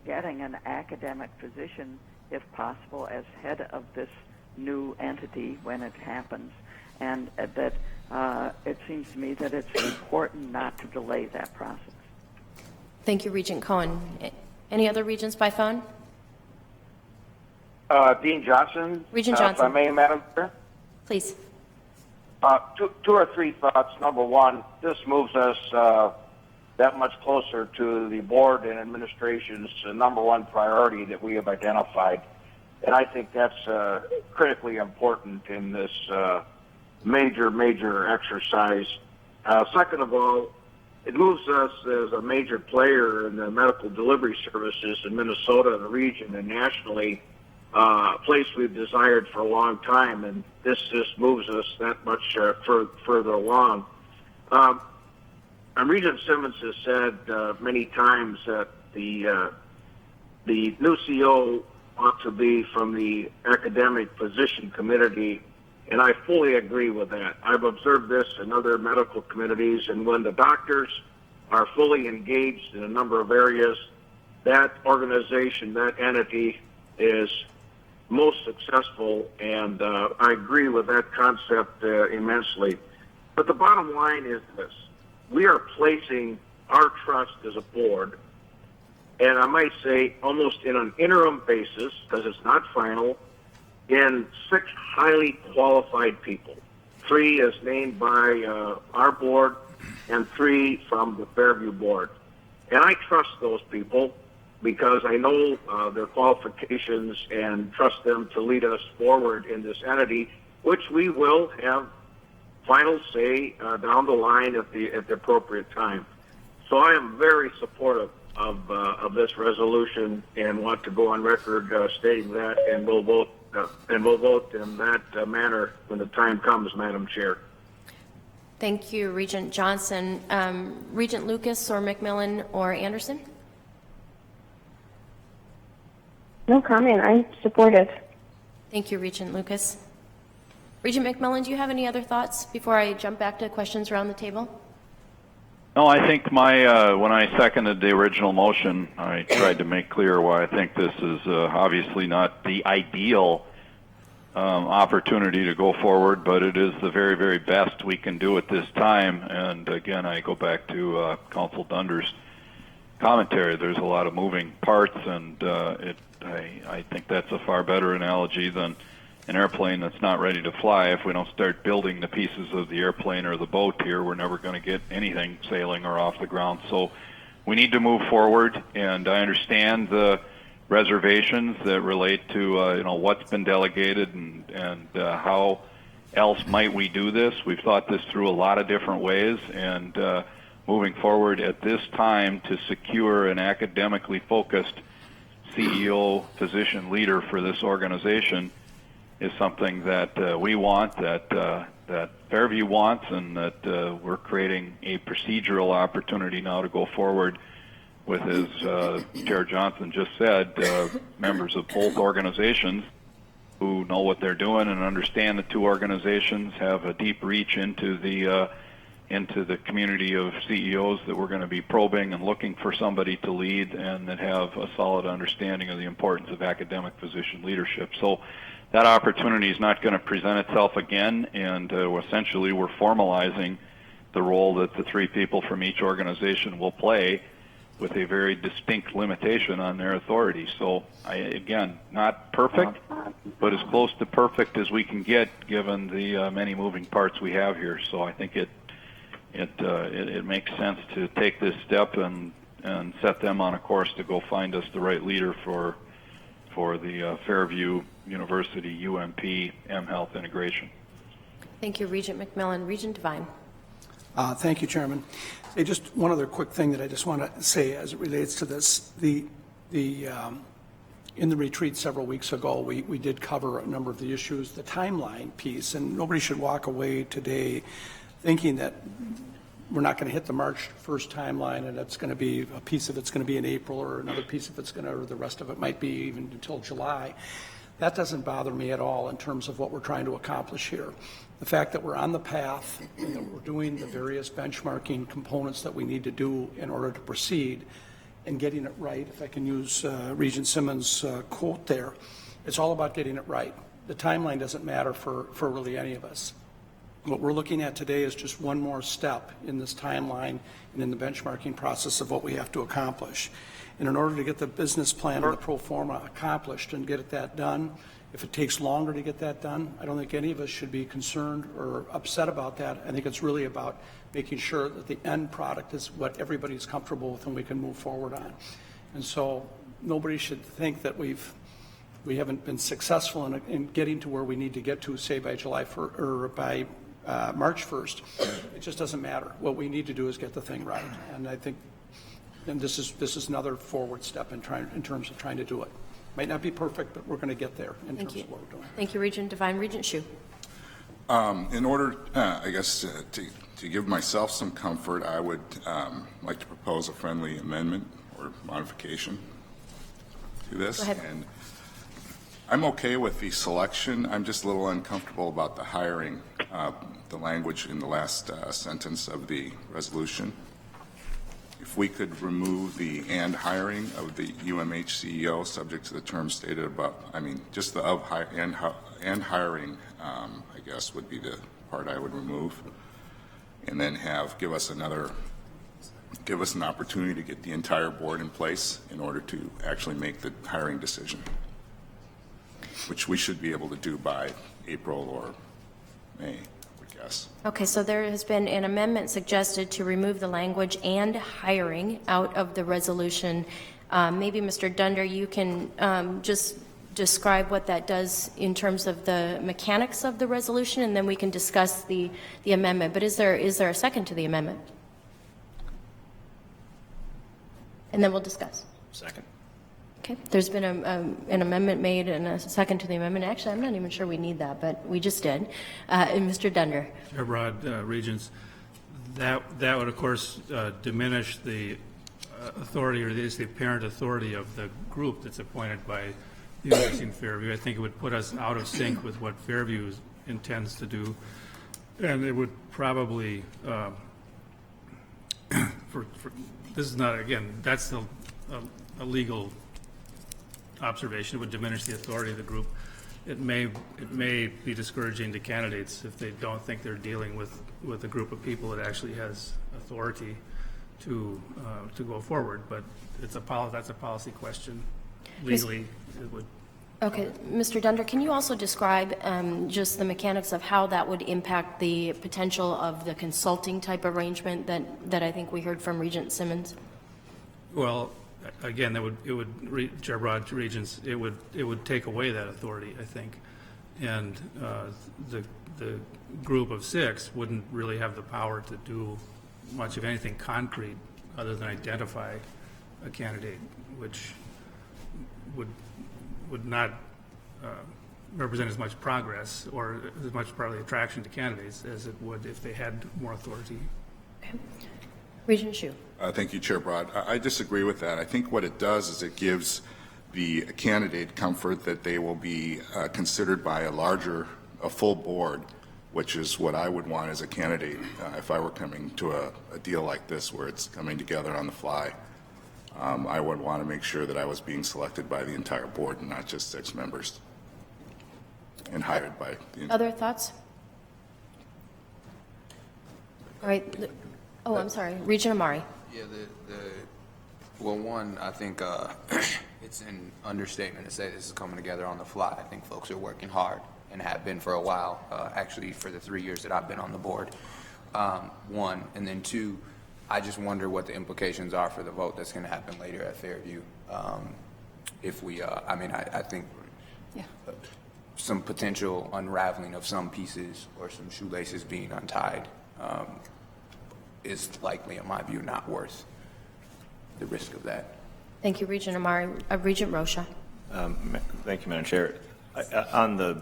getting an academic position, if possible, as head of this new entity when it happens, and that it seems to me that it's important not to delay that process.
Thank you, Regent Cohen. Any other regents by phone?
Dean Johnson.
Regent Johnson.
If I may, Madam Chair.
Please.
2 or 3 thoughts. Number one, this moves us that much closer to the board and administration's number one priority that we have identified. And I think that's critically important in this major exercise. Second of all, it moves us as a major player in the medical delivery services in Minnesota, the region, and nationally, a place we've desired for a long time, and this just moves us that much further along. And Regent Simmons has said many times that the new CEO ought to be from the academic physician community, and I fully agree with that. I've observed this in other medical communities, and when the doctors are fully engaged in a number of areas, that organization, that entity is most successful, and I agree with that concept immensely. But the bottom line is this. We are placing our trust as a board, and I might say almost in an interim basis, because it's not final, in 6 highly qualified people. 3 as named by our board and 3 from the Fairview board. And I trust those people because I know their qualifications and trust them to lead us forward in this entity, which we will have final say down the line at the appropriate time. So I am very supportive of this resolution and want to go on record stating that, and we'll vote in that manner when the time comes, Madam Chair.
Thank you, Regent Johnson. Regent Lucas or McMillan or Anderson?
No comment. I support it.
Thank you, Regent Lucas. Regent McMillan, do you have any other thoughts before I jump back to questions around the table?
No, I think when I seconded the original motion, I tried to make clear why I think this is obviously not the ideal opportunity to go forward, but it is the very, very best we can do at this time. And again, I go back to Council Dunder's commentary. There's a lot of moving parts, and I think that's a far better analogy than an airplane that's not ready to fly. If we don't start building the pieces of the airplane or the boat here, we're never going to get anything sailing or off the ground. So we need to move forward, and I understand the reservations that relate to what's been delegated and how else might we do this. We've thought this through a lot of different ways, and moving forward at this time to secure an academically focused CEO position leader for this organization is something that we want, that Fairview wants, and that we're creating a procedural opportunity now to go forward with, as Chair Johnson just said, members of both organizations who know what they're doing and understand the two organizations have a deep reach into the community of CEOs that we're going to be probing and looking for somebody to lead, and that have a solid understanding of the importance of academic position leadership. So that opportunity is not going to present itself again, and essentially we're formalizing the role that the three people from each organization will play with a very distinct limitation on their authority. So, again, not perfect, but as close to perfect as we can get given the many moving parts we have here. So I think it makes sense to take this step and set them on a course to go find us the right leader for the Fairview University UMP mHealth integration.
Thank you, Regent McMillan. Regent Devine.
Thank you, Chairman. Hey, just one other quick thing that I just want to say as it relates to this. In the retreat several weeks ago, we did cover a number of the issues, the timeline piece, and nobody should walk away today thinking that we're not going to hit the March 1st timeline, and that's going to be a piece of it's going to be in April, or another piece of it's going to, or the rest of it might be even until July. That doesn't bother me at all in terms of what we're trying to accomplish here. The fact that we're on the path and that we're doing the various benchmarking components that we need to do in order to proceed and getting it right, if I can use Regent Simmons' quote there, it's all about getting it right. The timeline doesn't matter for really any of us. What we're looking at today is just one more step in this timeline and in the benchmarking process of what we have to accomplish. And in order to get the business plan and the pro forma accomplished and get that done, if it takes longer to get that done, I don't think any of us should be concerned or upset about that. I think it's really about making sure that the end product is what everybody's comfortable with and we can move forward on. And so nobody should think that we haven't been successful in getting to where we need to get to, say, by July 1st or by March 1st. It just doesn't matter. What we need to do is get the thing right. And I think this is another forward step in terms of trying to do it. Might not be perfect, but we're going to get there in terms of what we're doing.
Thank you, Regent Devine. Regent Hsu.
In order, I guess, to give myself some comfort, I would like to propose a friendly amendment or modification to this.
Go ahead.
And I'm okay with the selection. I'm just a little uncomfortable about the hiring, the language in the last sentence of the resolution. If we could remove the "and hiring" of the UMH CEO subject to the terms stated above, I mean, just the "of and hiring," I guess, would be the part I would remove, and then give us an opportunity to get the entire board in place in order to actually make the hiring decision, which we should be able to do by April or May. Yes.
Okay, so there has been an amendment suggested to remove the language "and hiring" out of the resolution. Maybe Mr. Dunder, you can just describe what that does in terms of the mechanics of the resolution, and then we can discuss the amendment. But is there a second to the amendment? And then we'll discuss.
Second.
Okay, there's been an amendment made and a second to the amendment. Actually, I'm not even sure we need that, but we just did. And Mr. Dunder.
Chair Broad, Regents, that would, of course, diminish the authority, or the apparent authority of the group that's appointed by the University of Fairview. I think it would put us out of sync with what Fairview intends to do, and it would probably, this is not, again, that's a legal observation. It would diminish the authority of the group. It may be discouraging to candidates if they don't think they're dealing with a group of people that actually has authority to go forward. But that's a policy question. Legally, it would.
Okay, Mr. Dunder, can you also describe just the mechanics of how that would impact the potential of the consulting type arrangement that I think we heard from Regent Simmons?
Well, again, Chair Broad, Regents, it would take away that authority, I think. And the group of 6 wouldn't really have the power to do much of anything concrete other than identify a candidate, which would not represent as much progress or as much probably attraction to candidates as it would if they had more authority.
Okay. Regent Hsu.
Thank you, Chair Broad. I disagree with that. I think what it does is it gives the candidate comfort that they will be considered by a full board, which is what I would want as a candidate if I were coming to a deal like this where it's coming together on the fly. I would want to make sure that I was being selected by the entire board and not just 6 members and hired by the
Other thoughts? All right. I'm sorry. Regent Amari.
Yeah, well, one, I think it's an understatement to say this is coming together on the fly. I think folks are working hard and have been for a while, actually for the 3 years that I've been on the board. One, and then 2, I just wonder what the implications are for the vote that's going to happen later at Fairview. If we, I think some potential unraveling of some pieces or some shoelaces being untied is likely, in my view, not worth the risk of that.
Thank you, Regent Amari. Regent Rocha.
Thank you, Madam Chair. On the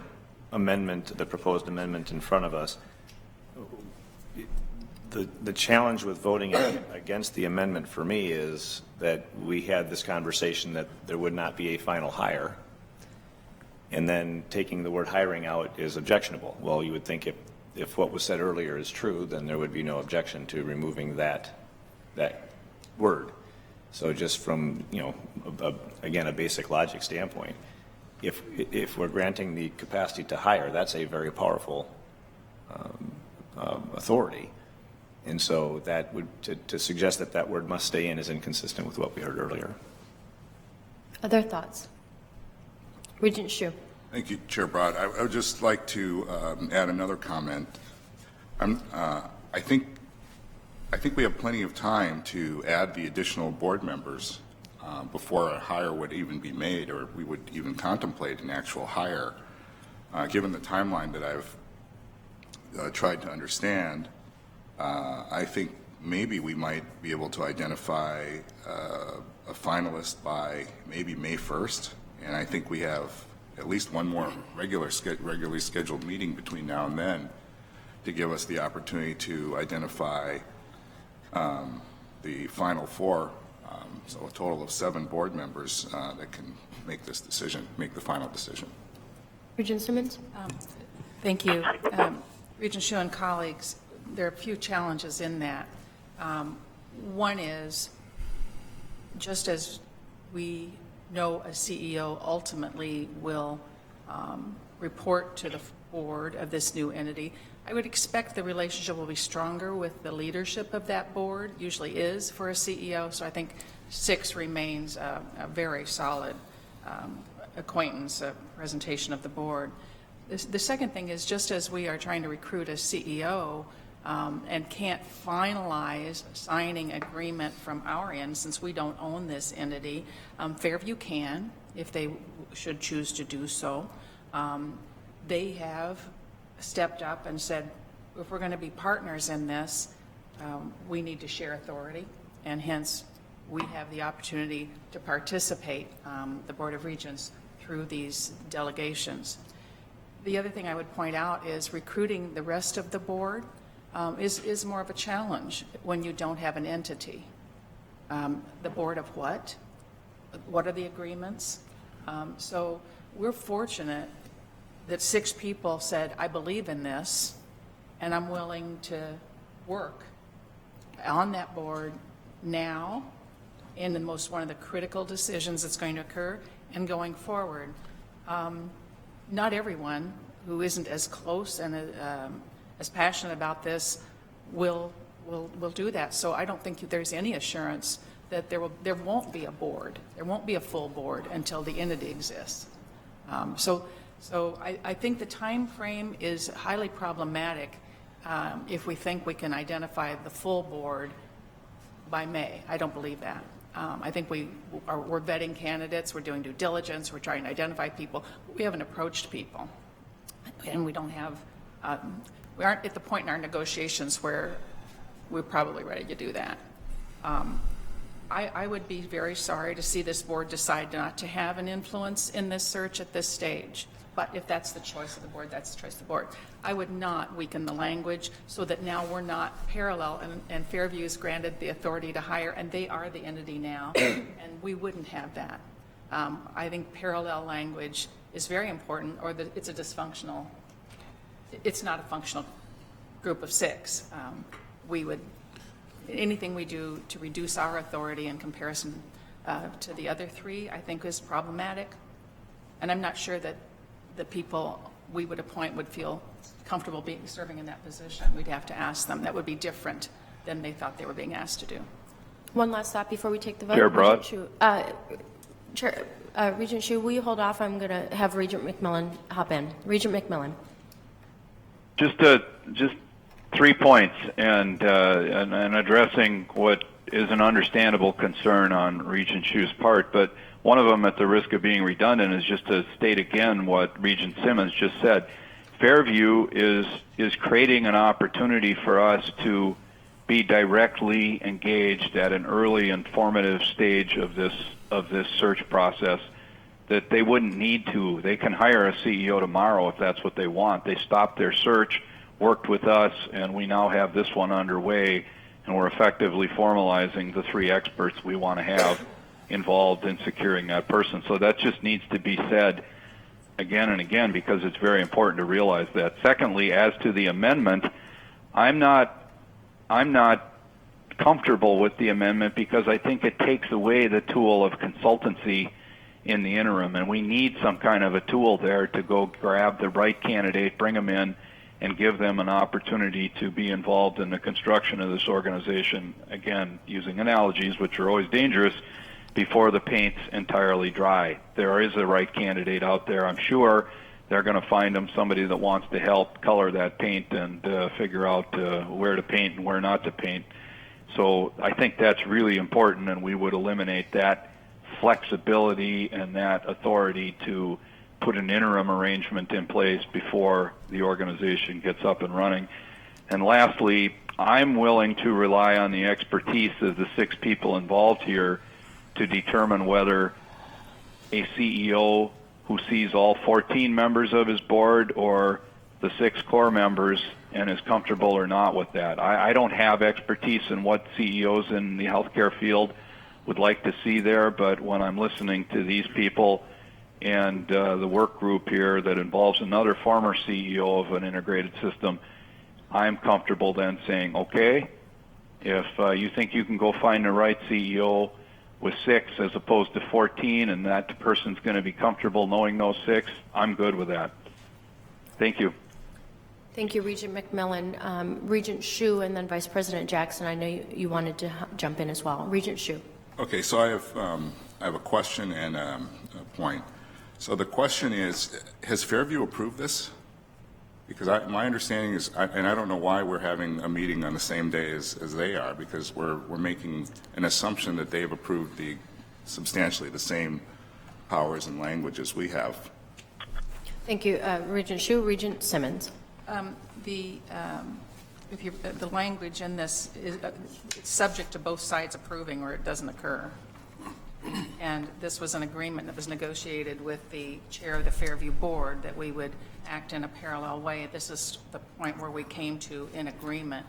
amendment, the proposed amendment in front of us, the challenge with voting against the amendment for me is that we had this conversation that there would not be a final hire, and then taking the word hiring out is objectionable. Well, you would think if what was said earlier is true, then there would be no objection to removing that word. So just from, again, a basic logic standpoint, if we're granting the capacity to hire, that's a very powerful authority. And so that would, to suggest that word must stay in is inconsistent with what we heard earlier. Other
thoughts? Regent Hsu.
Thank you, Chair Broad. I would just like to add another comment. I think we have plenty of time to add the additional board members before a hire would even be made, or we would even contemplate an actual hire. Given the timeline that I've tried to understand, I think maybe we might be able to identify a finalist by maybe May 1st, and I think we have at least one more regularly scheduled meeting between now and then to give us the opportunity to identify the final 4, so a total of 7 board members that can make this decision, make the final decision.
Regent Simmons.
Thank you. Regent Hsu and colleagues, there are a few challenges in that. One is, just as we know a CEO ultimately will report to the board of this new entity, I would expect the relationship will be stronger with the leadership of that board, usually is for a CEO, so I think 6 remains a very solid acquaintance, presentation of the board. The second thing is, just as we are trying to recruit a CEO and can't finalize signing agreement from our end since we don't own this entity, Fairview can, if they should choose to do so. They have stepped up and said, if we're going to be partners in this, we need to share authority, and hence we have the opportunity to participate, the Board of Regents, through these delegations. The other thing I would point out is recruiting the rest of the board is more of a challenge when you don't have an entity. The board of what? What are the agreements? So we're fortunate that 6 people said, I believe in this, and I'm willing to work on that board now in one of the critical decisions that's going to occur and going forward. Not everyone who isn't as close and as passionate about this will do that. So I don't think there's any assurance that there won't be a board. There won't be a full board until the entity exists. So I think the time frame is highly problematic if we think we can identify the full board by May. I don't believe that. I think we're vetting candidates, we're doing due diligence, we're trying to identify people. We haven't approached people, and we don't have, we aren't at the point in our negotiations where we're probably ready to do that. I would be very sorry to see this board decide not to have an influence in this search at this stage. But if that's the choice of the board, that's the choice of the board. I would not weaken the language so that now we're not parallel, and Fairview is granted the authority to hire, and they are the entity now, and we wouldn't have that. I think parallel language is very important, or it's a dysfunctional, it's not a functional group of 6. We would, anything we do to reduce our authority in comparison to the other 3, I think is problematic. And I'm not sure that the people we would appoint would feel comfortable serving in that position. We'd have to ask them. That would be different than they thought they were being asked to do.
One last thought before we take the vote.
Chair Broad.
Regent Hsu, will you hold off? I'm going to have Regent McMillan hop in. Regent McMillan.
Just 3 points, and addressing what is an understandable concern on Regent Hsu's part, but one of them, at the risk of being redundant, is just to state again what Regent Simmons just said. Fairview is creating an opportunity for us to be directly engaged at an early and formative stage of this search process that they wouldn't need to. They can hire a CEO tomorrow if that's what they want. They stopped their search, worked with us, and we now have this one underway, and we're effectively formalizing the 3 experts we want to have involved in securing that person. So that just needs to be said again and again, because it's very important to realize that. Secondly, as to the amendment, I'm not comfortable with the amendment because I think it takes away the tool of consultancy in the interim, and we need some kind of a tool there to go grab the right candidate, bring them in, and give them an opportunity to be involved in the construction of this organization, again, using analogies, which are always dangerous, before the paint's entirely dry. There is a right candidate out there. I'm sure they're going to find them somebody that wants to help color that paint and figure out where to paint and where not to paint. So I think that's really important, and we would eliminate that flexibility and that authority to put an interim arrangement in place before the organization gets up and running. And lastly, I'm willing to rely on the expertise of the 6 people involved here to determine whether a CEO who sees all 14 members of his board or the 6 core members and is comfortable or not with that. I don't have expertise in what CEOs in the healthcare field would like to see there, but when I'm listening to these people and the work group here that involves another former CEO of an integrated system, I'm comfortable then saying, okay, if you think you can go find the right CEO with 6 as opposed to 14, and that person's going to be comfortable knowing those 6, I'm good with that. Thank you.
Thank you, Regent McMillan. Regent Hsu, and then Vice President Jackson. I know you wanted to jump in as well. Regent Hsu.
Okay, so I have a question and a point. So the question is, has Fairview approved this? Because my understanding is, and I don't know why we're having a meeting on the same day as they are, because we're making an assumption that they've approved substantially the same powers and languages we have.
Thank you, Regent Hsu. Regent Simmons.
The language in this is subject to both sides approving, or it doesn't occur. And this was an agreement that was negotiated with the chair of the Fairview board that we would act in a parallel way. This is the point where we came to an agreement.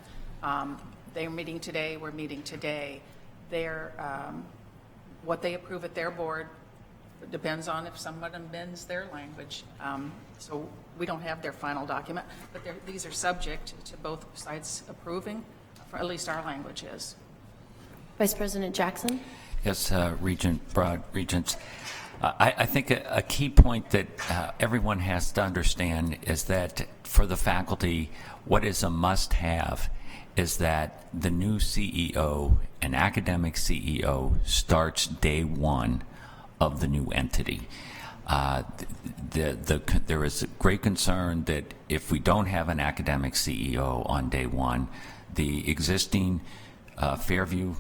They're meeting today, we're meeting today. What they approve at their board depends on if someone amends their language. So we don't have their final document, but these are subject to both sides approving, for at least our language is.
Vice President Jackson.
Yes, Regent Broad, Regents. I think a key point that everyone has to understand is that for the faculty, what is a must-have is that the new CEO, an academic CEO, starts day one of the new entity. There is a great concern that if we don't have an academic CEO on day one, the existing Fairview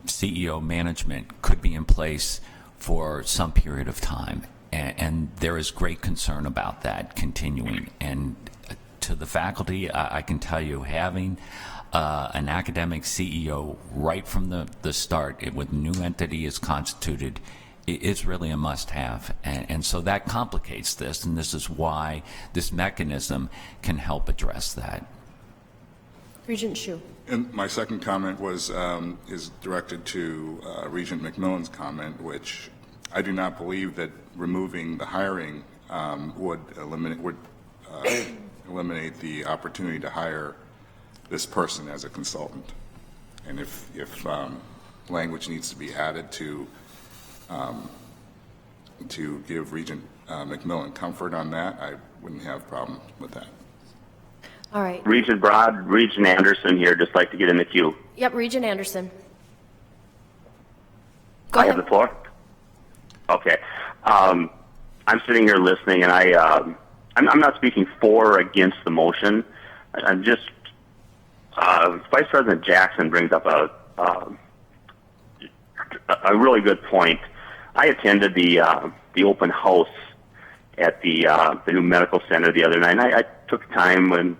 CEO management could be in place for some period of time. And there is great concern about that continuing. And to the faculty, I can tell you, having an academic CEO right from the start, when the new entity is constituted, it's really a must-have. And so that complicates this, and this is why this mechanism can help address that.
Regent Hsu.
And my second comment was is directed to Regent McMillan's comment, which I do not believe that removing the hiring would eliminate the opportunity to hire this person as a consultant. And if language needs to be added to give Regent McMillan comfort on that, I wouldn't have a problem with that.
All right.
Regent Broad, Regent Anderson here, just like to get in the queue.
Yep, Regent Anderson. Go
I
ahead.
have the floor? Okay. I'm sitting here listening, and I'm not speaking for or against the motion. I'm just, Vice President Jackson brings up a really good point. I attended the open house at the new medical center the other night, and I took time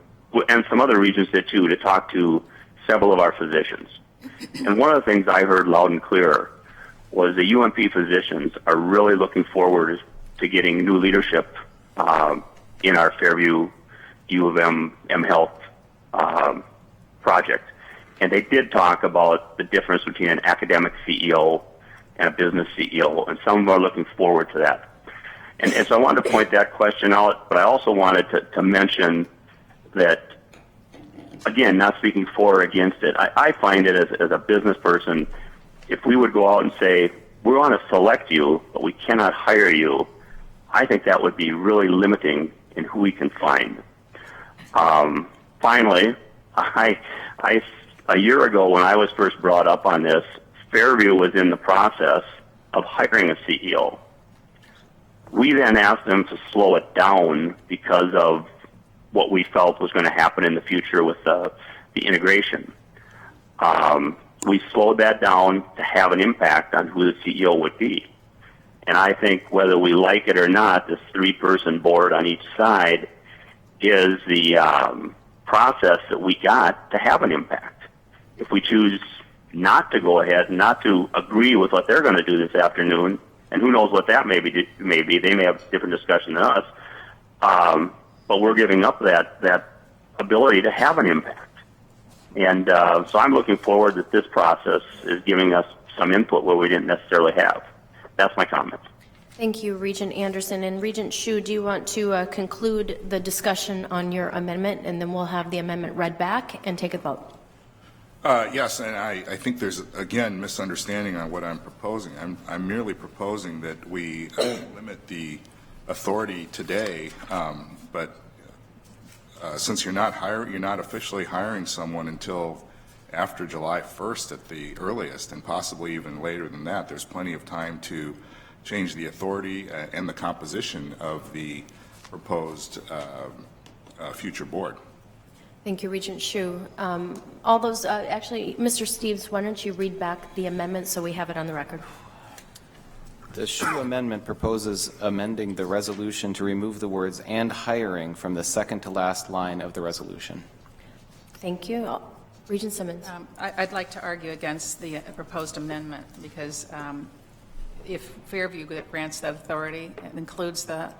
and some other regents did too, to talk to several of our physicians. And one of the things I heard loud and clear was the UMP physicians are really looking forward to getting new leadership in our Fairview U of M Health project. And they did talk about the difference between an academic CEO and a business CEO, and some of them are looking forward to that. And so I wanted to point that question out, but I also wanted to mention that, again, not speaking for or against it, I find it as a business person, if we would go out and say, we want to select you, but we cannot hire you, I think that would be really limiting in who we can find. Finally, a year ago when I was first brought up on this, Fairview was in the process of hiring a CEO. We then asked them to slow it down because of what we felt was going to happen in the future with the integration. We slowed that down to have an impact on who the CEO would be. And I think whether we like it or not, this 3-person board on each side is the process that we got to have an impact. If we choose not to go ahead, not to agree with what they're going to do this afternoon, and who knows what that may be, they may have a different discussion than us, but we're giving up that ability to have an impact. And so I'm looking forward that this process is giving us some input where we didn't necessarily have. That's my comment.
Thank you, Regent Anderson. And Regent Hsu, do you want to conclude the discussion on your amendment, and then we'll have the amendment read back and take a vote?
Yes, and I think there's, again, misunderstanding on what I'm proposing. I'm merely proposing that we limit the authority today, but since you're not officially hiring someone until after July 1st at the earliest, and possibly even later than that, there's plenty of time to change the authority and the composition of the proposed future board.
Thank you, Regent Hsu. All those, actually, Mr. Steves, why don't you read back the amendment so we have it on the record?
The Hsu amendment proposes amending the resolution to remove the words "and hiring" from the second to last line of the resolution.
Thank you. Regent Simmons.
I'd like to argue against the proposed amendment because if Fairview grants that authority, it includes that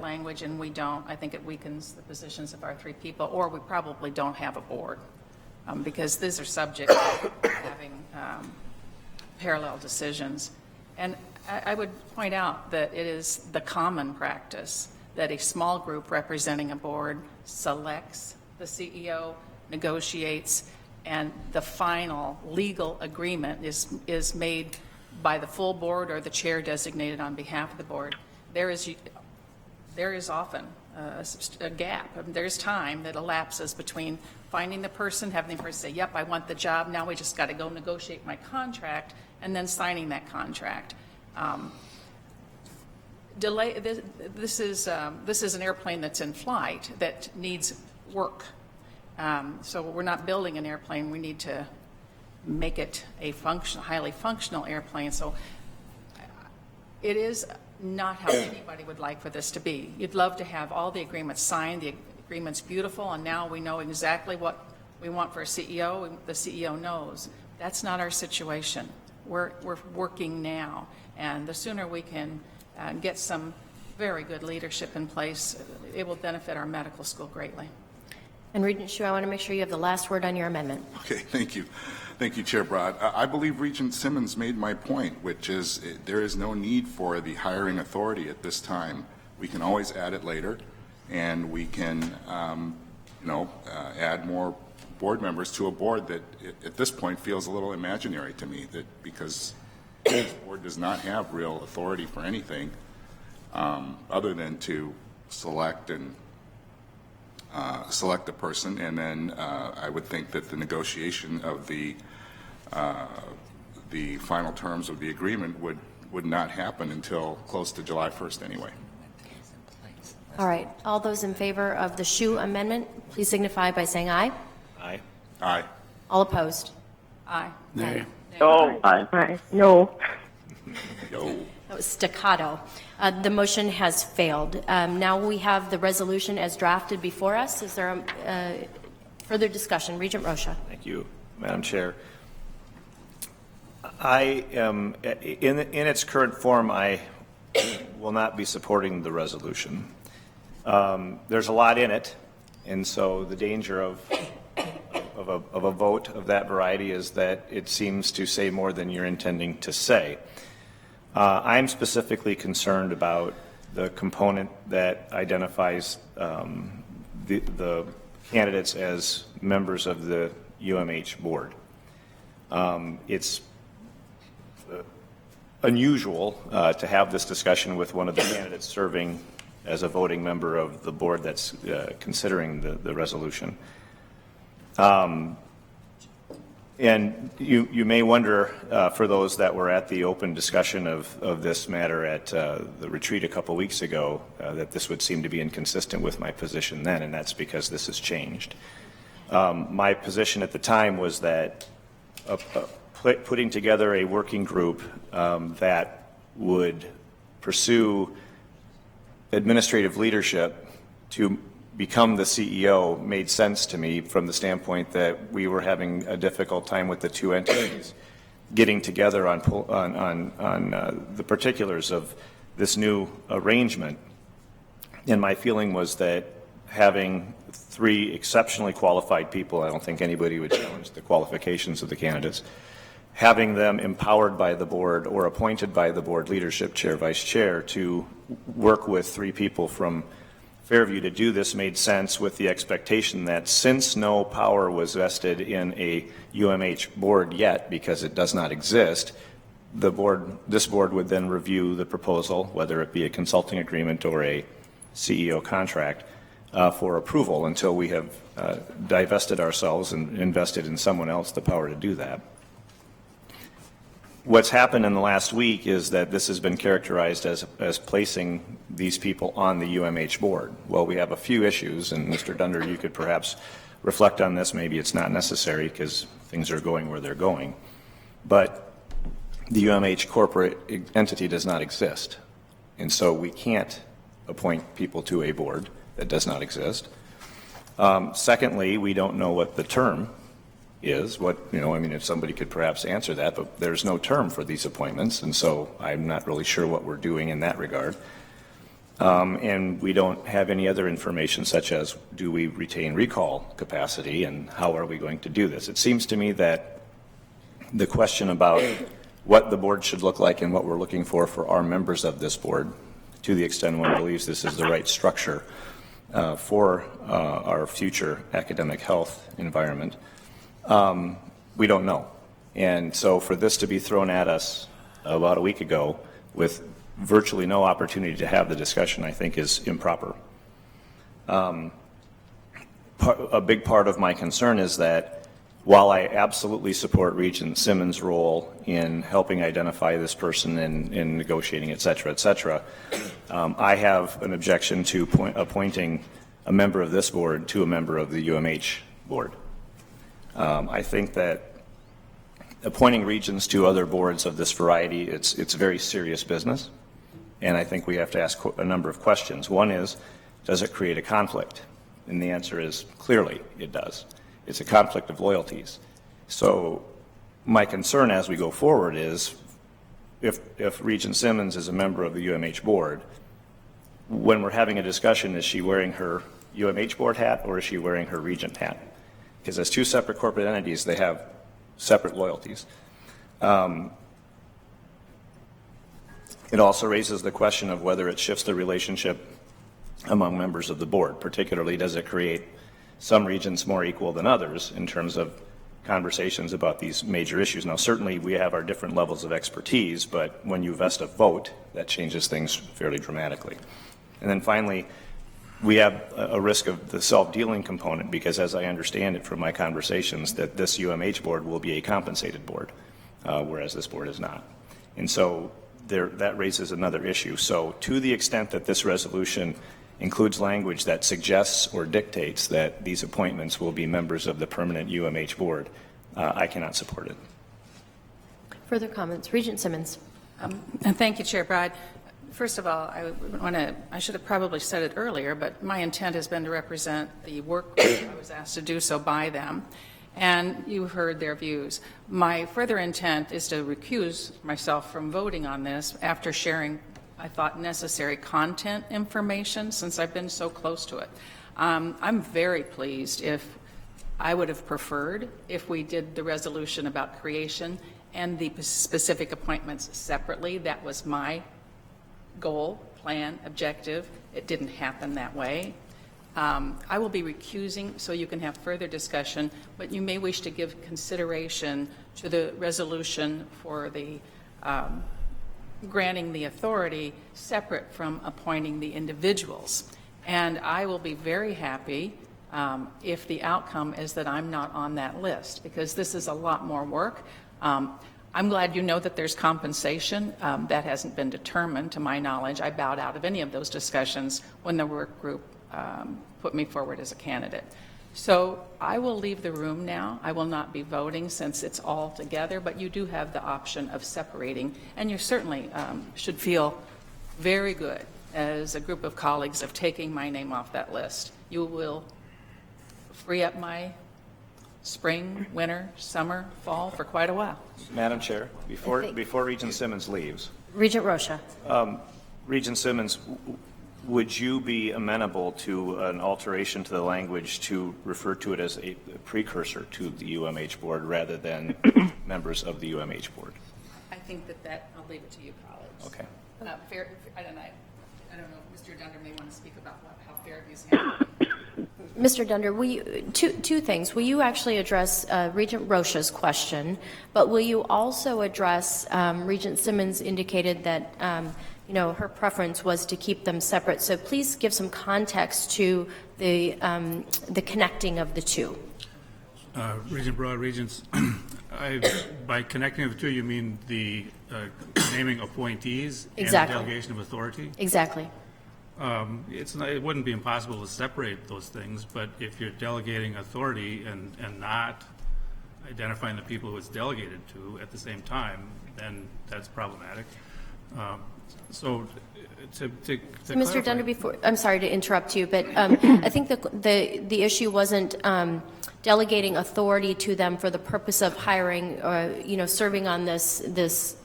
language, and we don't, I think it weakens the positions of our 3 people, or we probably don't have a board because these are subject to having parallel decisions. And I would point out that it is the common practice that a small group representing a board selects the CEO, negotiates, and the final legal agreement is made by the full board or the chair designated on behalf of the board. There is often a gap. There's time that elapses between finding the person, having the person say, yep, I want the job, now we just got to go negotiate my contract, and then signing that contract. This is an airplane that's in flight that needs work. So we're not building an airplane. We need to make it a highly functional airplane. So it is not how anybody would like for this to be. You'd love to have all the agreements signed, the agreement's beautiful, and now we know exactly what we want for a CEO. The CEO knows. That's not our situation. We're working now, and the sooner we can get some very good leadership in place, it will benefit our medical school greatly.
And Regent Hsu, I want to make sure you have the last word on your amendment.
Okay, thank you. Thank you, Chair Broad. I believe Regent Simmons made my point, which is there is no need for the hiring authority at this time. We can always add it later, and we can, add more board members to a board that at this point feels a little imaginary to me, that because this board does not have real authority for anything other than to select a person, and then I would think that the negotiation of the final terms of the agreement would not happen until close to July 1st anyway.
All right. All those in favor of the Hsu amendment, please signify by saying aye.
Aye.
Aye.
All opposed?
Aye.
Nay.
No.
Aye. No.
Yo.
That was staccato. The motion has failed. Now we have the resolution as drafted before us. Is there further discussion? Regent Rocha.
Thank you, Madam Chair. I am, in its current form, I will not be supporting the resolution. There's a lot in it, and so the danger of a vote of that variety is that it seems to say more than you're intending to say. I'm specifically concerned about the component that identifies the candidates as members of the UMH board. It's unusual to have this discussion with one of the candidates serving as a voting member of the board that's considering the resolution. And you may wonder, for those that were at the open discussion of this matter at the retreat a couple weeks ago, that this would seem to be inconsistent with my position then, and that's because this has changed. My position at the time was that putting together a working group that would pursue administrative leadership to become the CEO made sense to me from the standpoint that we were having a difficult time with the two entities getting together on the particulars of this new arrangement. And my feeling was that having three exceptionally qualified people, I don't think anybody would challenge the qualifications of the candidates, having them empowered by the board or appointed by the board leadership, chair, vice chair, to work with three people from Fairview to do this made sense, with the expectation that since no power was vested in a UMH board yet, because it does not exist, this board would then review the proposal, whether it be a consulting agreement or a CEO contract, for approval until we have divested ourselves and invested in someone else the power to do that. What's happened in the last week is that this has been characterized as placing these people on the UMH board. Well, we have a few issues, and Mr. Dunder, you could perhaps reflect on this. Maybe it's not necessary because things are going where they're going. But the UMH corporate entity does not exist, and so we can't appoint people to a board that does not exist. Secondly, we don't know what the term is. If somebody could perhaps answer that, but there's no term for these appointments, and so I'm not really sure what we're doing in that regard. And we don't have any other information, such as do we retain recall capacity and how are we going to do this? It seems to me that the question about what the board should look like and what we're looking for our members of this board, to the extent one believes this is the right structure for our future academic health environment, we don't know. And so for this to be thrown at us about a week ago with virtually no opportunity to have the discussion, I think is improper. A big part of my concern is that while I absolutely support Regent Simmons' role in helping identify this person in negotiating, et cetera, I have an objection to appointing a member of this board to a member of the UMH board. I think that appointing regents to other boards of this variety, it's very serious business. And I think we have to ask a number of questions. One is, does it create a conflict? And the answer is clearly it does. It's a conflict of loyalties. So my concern as we go forward is if Regent Simmons is a member of the UMH board, when we're having a discussion, is she wearing her UMH board hat or is she wearing her regent hat? Because as two separate corporate entities, they have separate loyalties. It also raises the question of whether it shifts the relationship among members of the board. Particularly, does it create some regents more equal than others in terms of conversations about these major issues? Now, certainly we have our different levels of expertise, but when you vest a vote, that changes things fairly dramatically. And then finally, we have a risk of the self-dealing component because, as I understand it from my conversations, that this UMH board will be a compensated board, whereas this board is not. And so that raises another issue. So to the extent that this resolution includes language that suggests or dictates that these appointments will be members of the permanent UMH board, I cannot support it.
Further comments? Regent Simmons.
And thank you, Chair Bride. First of all, I should have probably said it earlier, but my intent has been to represent the work group. I was asked to do so by them, and you heard their views. My further intent is to recuse myself from voting on this after sharing, I thought, necessary content information since I've been so close to it. I'm very pleased. If I would have preferred if we did the resolution about creation and the specific appointments separately. That was my goal, plan, objective. It didn't happen that way. I will be recusing so you can have further discussion, but you may wish to give consideration to the resolution for the granting the authority separate from appointing the individuals. And I will be very happy if the outcome is that I'm not on that list, because this is a lot more work. I'm glad you know that there's compensation. That hasn't been determined, to my knowledge. I bowed out of any of those discussions when the work group put me forward as a candidate. So I will leave the room now. I will not be voting since it's all together, but you do have the option of separating, and you certainly should feel very good as a group of colleagues of taking my name off that list. You will free up my spring, winter, summer, fall for quite a while.
Madam Chair, before Regent Simmons leaves.
Regent Rocha.
Regent Simmons, would you be amenable to an alteration to the language to refer to it as a precursor to the UMH board rather than members of the UMH board?
I think that I'll leave it to you, colleagues.
Okay.
I don't know. Mr. Dunder may want to speak about how Fairview's handling.
Mr. Dunder, will you, two things. Will you actually address Regent Rocha's question, but will you also address Regent Simmons indicated that her preference was to keep them separate. So please give some context to the connecting of the two.
Regent Broad, Regents, by connecting the two, you mean the naming appointees
Exactly.
and the delegation of authority?
Exactly.
It wouldn't be impossible to separate those things, but if you're delegating authority and not identifying the people who it's delegated to at the same time, then that's problematic. So
Mr. Dunder, I'm sorry to interrupt you, but I think the issue wasn't delegating authority to them for the purpose of hiring, serving on this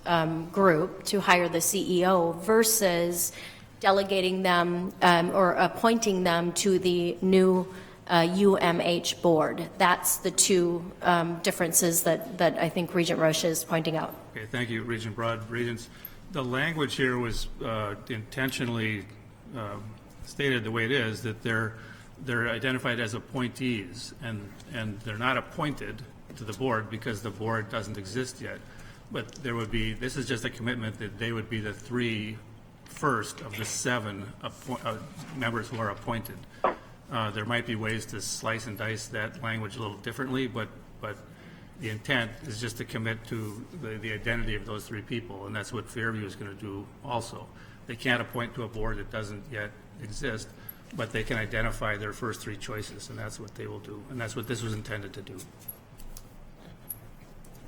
group to hire the CEO versus delegating them or appointing them to the new UMH board. That's the two differences that I think Regent Rocha is pointing out.
Okay, thank you, Regent Broad. Regents, the language here was intentionally stated the way it is, that they're identified as appointees, and they're not appointed to the board because the board doesn't exist yet. But this is just a commitment that they would be the three first of the 7 members who are appointed. There might be ways to slice and dice that language a little differently, but the intent is just to commit to the identity of those 3 people, and that's what Fairview is going to do also. They can't appoint to a board that doesn't yet exist, but they can identify their first 3 choices, and that's what they will do, and that's what this was intended to do.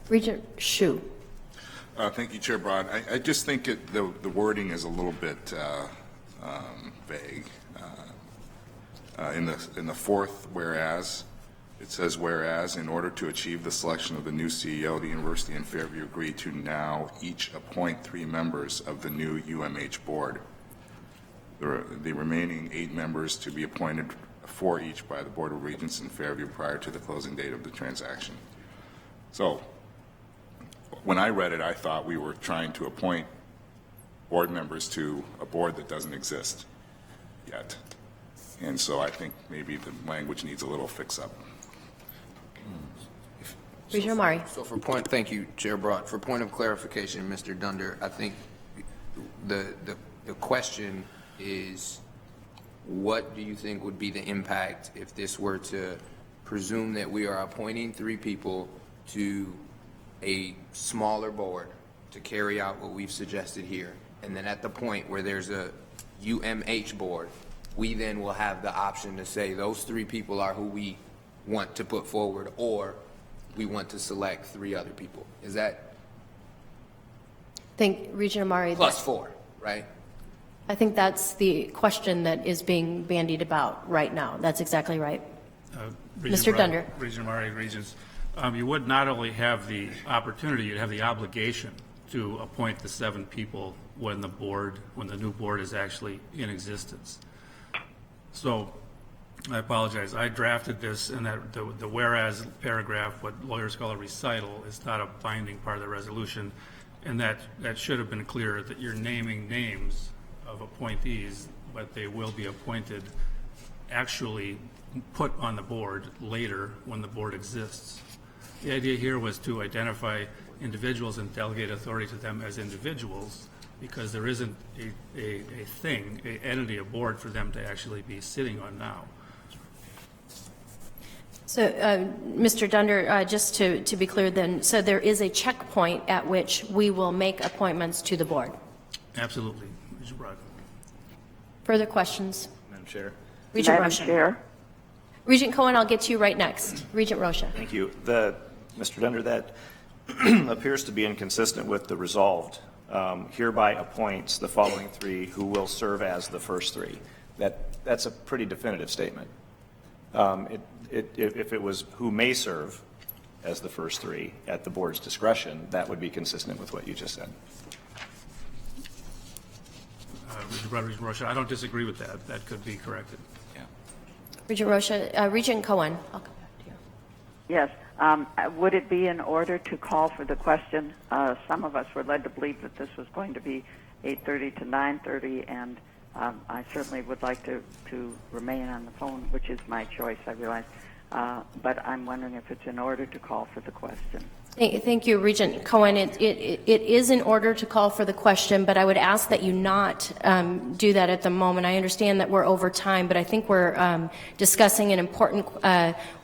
Regent Hsu.
Thank you, Chair Broad. I just think the wording is a little bit vague. In the fourth whereas, it says, whereas, in order to achieve the selection of the new CEO, the University and Fairview agree to now each appoint 3 members of the new UMH board. The remaining 8 members to be appointed 4 each by the Board of Regents in Fairview prior to the closing date of the transaction. So, when I read it, I thought we were trying to appoint board members to a board that doesn't exist yet. And so I think maybe the language needs a little fix-up.
Regent Omari.
So thank you, Chair Broad. For point of clarification, Mr. Dunder, I think the question is, what do you think would be the impact if this were to presume that we are appointing 3 people to a smaller board to carry out what we've suggested here, and then at the point where there's a UMH board, we then will have the option to say those 3 people are who we want to put forward, or we want to select 3 other people. Is that?
Regent Omari.
Plus 4, right?
I think that's the question that is being bandied about right now. That's exactly right. Mr. Dunder.
Regent Omari, Regents. You would not only have the opportunity, you'd have the obligation to appoint the 7 people when the new board is actually in existence. So, I apologize. I drafted this, and that the whereas paragraph, what lawyers call a recital, is not a binding part of the resolution, and that should have been clear that you're naming names of appointees, but they will be appointed, actually put on the board later when the board exists. The idea here was to identify individuals and delegate authority to them as individuals, because there isn't a entity, a board for them to actually be sitting on now.
So, Mr. Dunder, just to be clear then, so there is a checkpoint at which we will make appointments to the board?
Absolutely. Regent Broad.
Further questions?
Madam Chair.
Regent
Madam
Rocha.
Chair.
Regent Cohen, I'll get to you right next. Regent Rocha.
Thank you. Mr. Dunder, that appears to be inconsistent with the resolved. Hereby appoints the following 3 who will serve as the first 3. That's a pretty definitive statement. If it was who may serve as the first 3 at the board's discretion, that would be consistent with what you just said.
Regent Rocha, I don't disagree with that. That could be corrected.
Yeah.
Regent Rocha. Regent Cohen, I'll come back to you.
Yes. Would it be in order to call for the question? Some of us were led to believe that this was going to be 8:30 to 9:30, and I certainly would like to remain on the phone, which is my choice, I realize. But I'm wondering if it's in order to call for the question.
Thank you, Regent Cohen. It is in order to call for the question, but I would ask that you not do that at the moment. I understand that we're over time, but I think we're discussing an important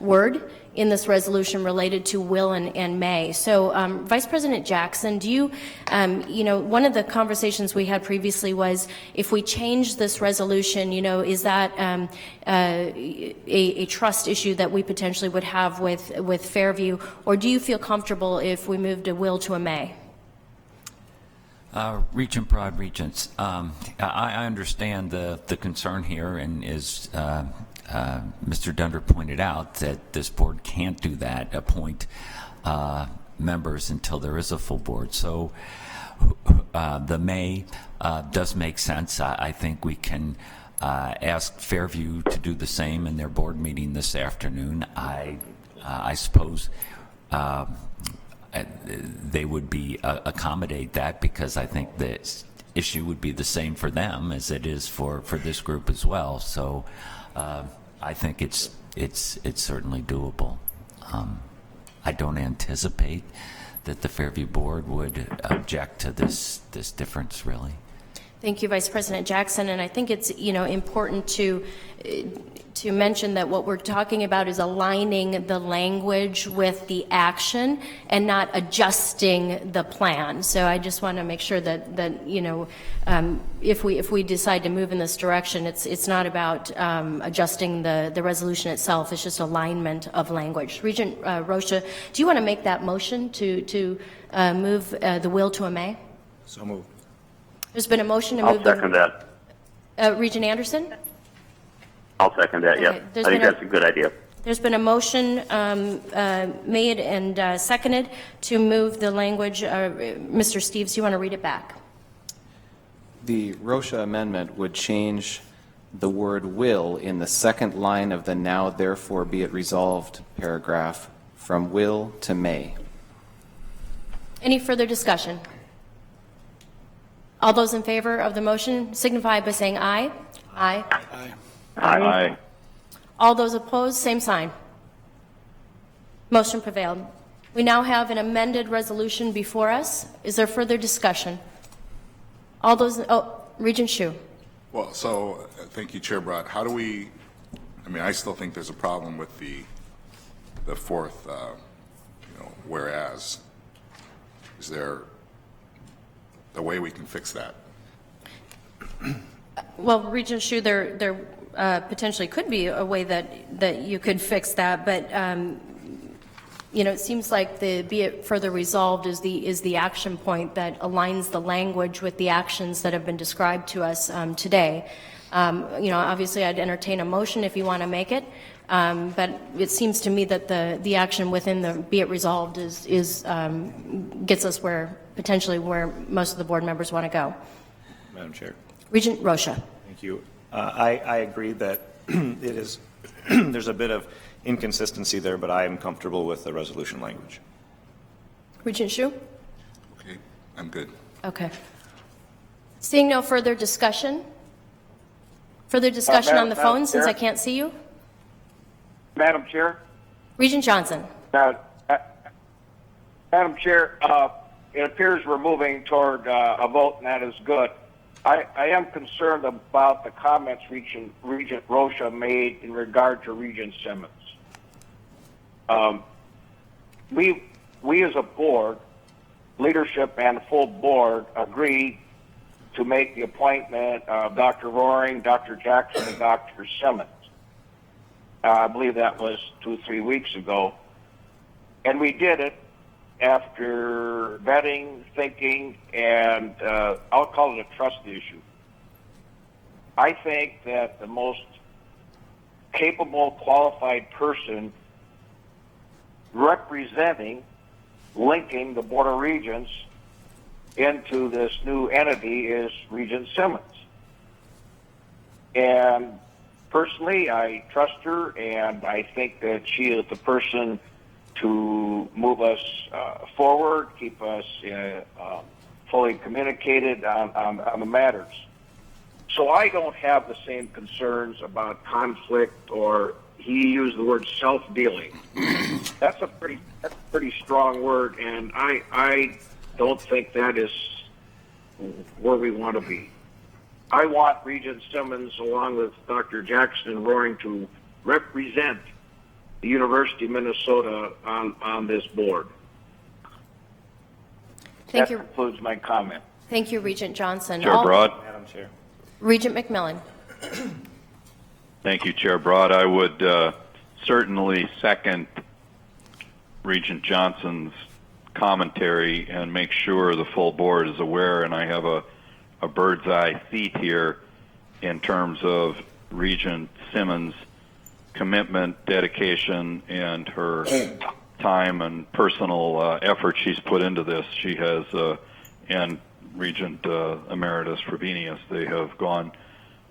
word in this resolution related to will and may. So, Vice President Jackson, do you, one of the conversations we had previously was if we change this resolution, is that a trust issue that we potentially would have with Fairview, or do you feel comfortable if we moved a will to a may?
Regent Broad, Regents, I understand the concern here, and is Mr. Dunder pointed out that this board can't do that, appoint members until there is a full board. So the may does make sense. I think we can ask Fairview to do the same in their board meeting this afternoon. I suppose they would be accommodate that, because I think the issue would be the same for them as it is for this group as well. So I think it's certainly doable. I don't anticipate that the Fairview board would object to this difference, really.
Thank you, Vice President Jackson. And I think it's, important to mention that what we're talking about is aligning the language with the action and not adjusting the plan. So I just want to make sure that if we decide to move in this direction, it's not about adjusting the resolution itself. It's just alignment of language. Regent Rocha, do you want to make that motion to move the will to a may?
So moved.
There's been a motion to
I'll
move
second that.
Regent Anderson?
I'll second that, yes.
Okay,
I think that's a good idea.
There's been a motion made and seconded to move the language. Mr. Steves, do you want to read it back?
The Rocha amendment would change the word will in the second line of the now therefore be it resolved paragraph from will to may.
Any further discussion? All those in favor of the motion signify by saying aye. Aye.
Aye.
Aye.
All those opposed, same sign. Motion prevailed. We now have an amended resolution before us. Is there further discussion? All those, Regent Hsu.
Well, so thank you, Chair Broad. How do we, I still think there's a problem with the fourth, whereas. Is there a way we can fix that?
Well, Regent Hsu, there potentially could be a way that you could fix that, but it seems like the be it further resolved is the action point that aligns the language with the actions that have been described to us today. Obviously, I'd entertain a motion if you want to make it, but it seems to me that the action within the be it resolved is gets us potentially where most of the board members want to go.
Madam Chair.
Regent Rocha.
Thank you. I agree that it is there's a bit of inconsistency there, but I am comfortable with the resolution language.
Regent Hsu?
Okay, I'm good.
Okay. Seeing no further discussion? Further discussion on the phone since I can't see you?
Madam Chair?
Regent Johnson.
Madam Chair, it appears we're moving toward a vote, and that is good. I am concerned about the comments Regent Rocha made in regard to Regent Simmons. We as a board, leadership and the full board, agreed to make the appointment of Dr. Roaring, Dr. Jackson, and Dr. Simmons. I believe that was 2-3 weeks ago. And we did it after vetting, thinking, and I'll call it a trust issue. I think that the most capable, qualified person representing, linking the Board of Regents into this new entity is Regent Simmons. And personally, I trust her, and I think that she is the person to move us forward, keep us fully communicated on the matters. So I don't have the same concerns about conflict, or he used the word self-dealing. That's a pretty strong word, and I don't think that is where we want to be. I want Regent Simmons, along with Dr. Jackson and Roaring, to represent the University of Minnesota on this board.
That
concludes my comment.
Thank you, Regent Johnson.
Chair Broad.
Madam Chair.
Regent McMillan.
Thank you, Chair Broad. I would certainly second Regent Johnson's commentary and make sure the full board is aware, and I have a bird's eye seat here in terms of Regent Simmons' commitment, dedication, and her time and personal effort she's put into this. She has, and Regent Emeritus Frobenius, they have gone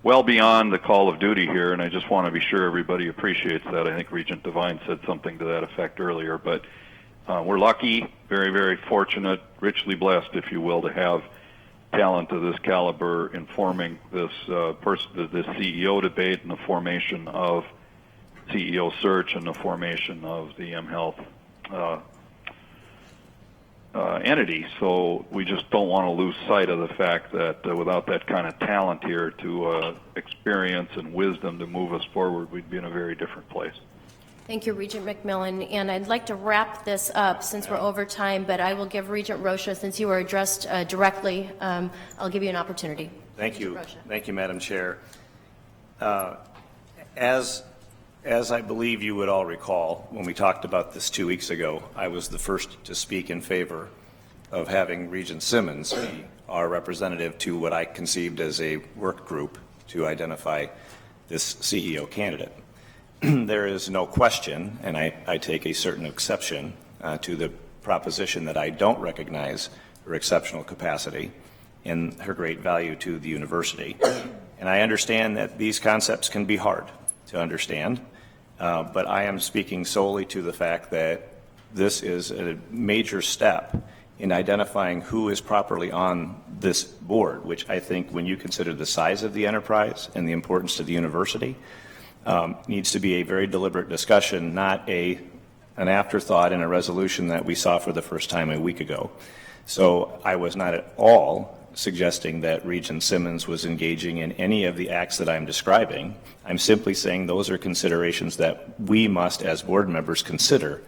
well beyond the call of duty here, and I just want to be sure everybody appreciates that. I think Regent Devine said something to that effect earlier, but we're lucky, very, very fortunate, richly blessed, if you will, to have talent of this caliber informing this this CEO debate and the formation of CEO search and the formation of the mHealth entity. So we just don't want to lose sight of the fact that without that kind of talent here to experience and wisdom to move us forward, we'd be in a very different place.
Thank you, Regent McMillan. And I'd like to wrap this up since we're over time, but I will give Regent Rocha, since you were addressed directly, I'll give you an opportunity.
Thank you. Thank you, Madam Chair. As I believe you would all recall, when we talked about this 2 weeks ago, I was the first to speak in favor of having Regent Simmons be our representative to what I conceived as a work group to identify this CEO candidate. There is no question, and I take a certain exception to the proposition that I don't recognize her exceptional capacity and her great value to the university. And I understand that these concepts can be hard to understand, but I am speaking solely to the fact that this is a major step in identifying who is properly on this board, which I think when you consider the size of the enterprise and the importance to the university, needs to be a very deliberate discussion, not an afterthought in a resolution that we saw for the first time a week ago. So I was not at all suggesting that Regent Simmons was engaging in any of the acts that I'm describing. I'm simply saying those are considerations that we must, as board members, consider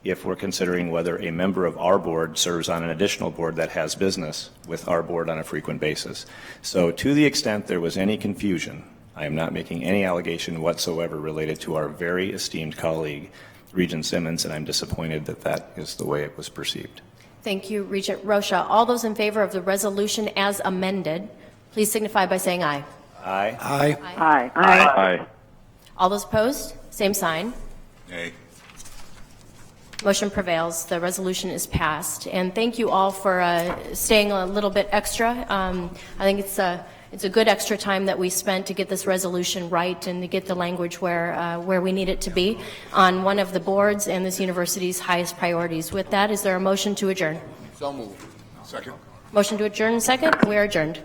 if we're considering whether a member of our board serves on an additional board that has business with our board on a frequent basis. So to the extent there was any confusion, I am not making any allegation whatsoever related to our very esteemed colleague, Regent Simmons, and I'm disappointed that that is the way it was perceived.
Thank you, Regent Rocha. All those in favor of the resolution as amended, please signify by saying aye.
Aye.
Aye.
Aye.
Aye.
All those opposed, same sign.
Nay.
Motion prevails. The resolution is passed. And thank you all for staying a little bit extra. I think it's a good extra time that we spent to get this resolution right and to get the language where we need it to be on one of the boards and this university's highest priorities. With that, is there a motion to adjourn?
So moved.
Second.
Motion to adjourn, second. We are adjourned.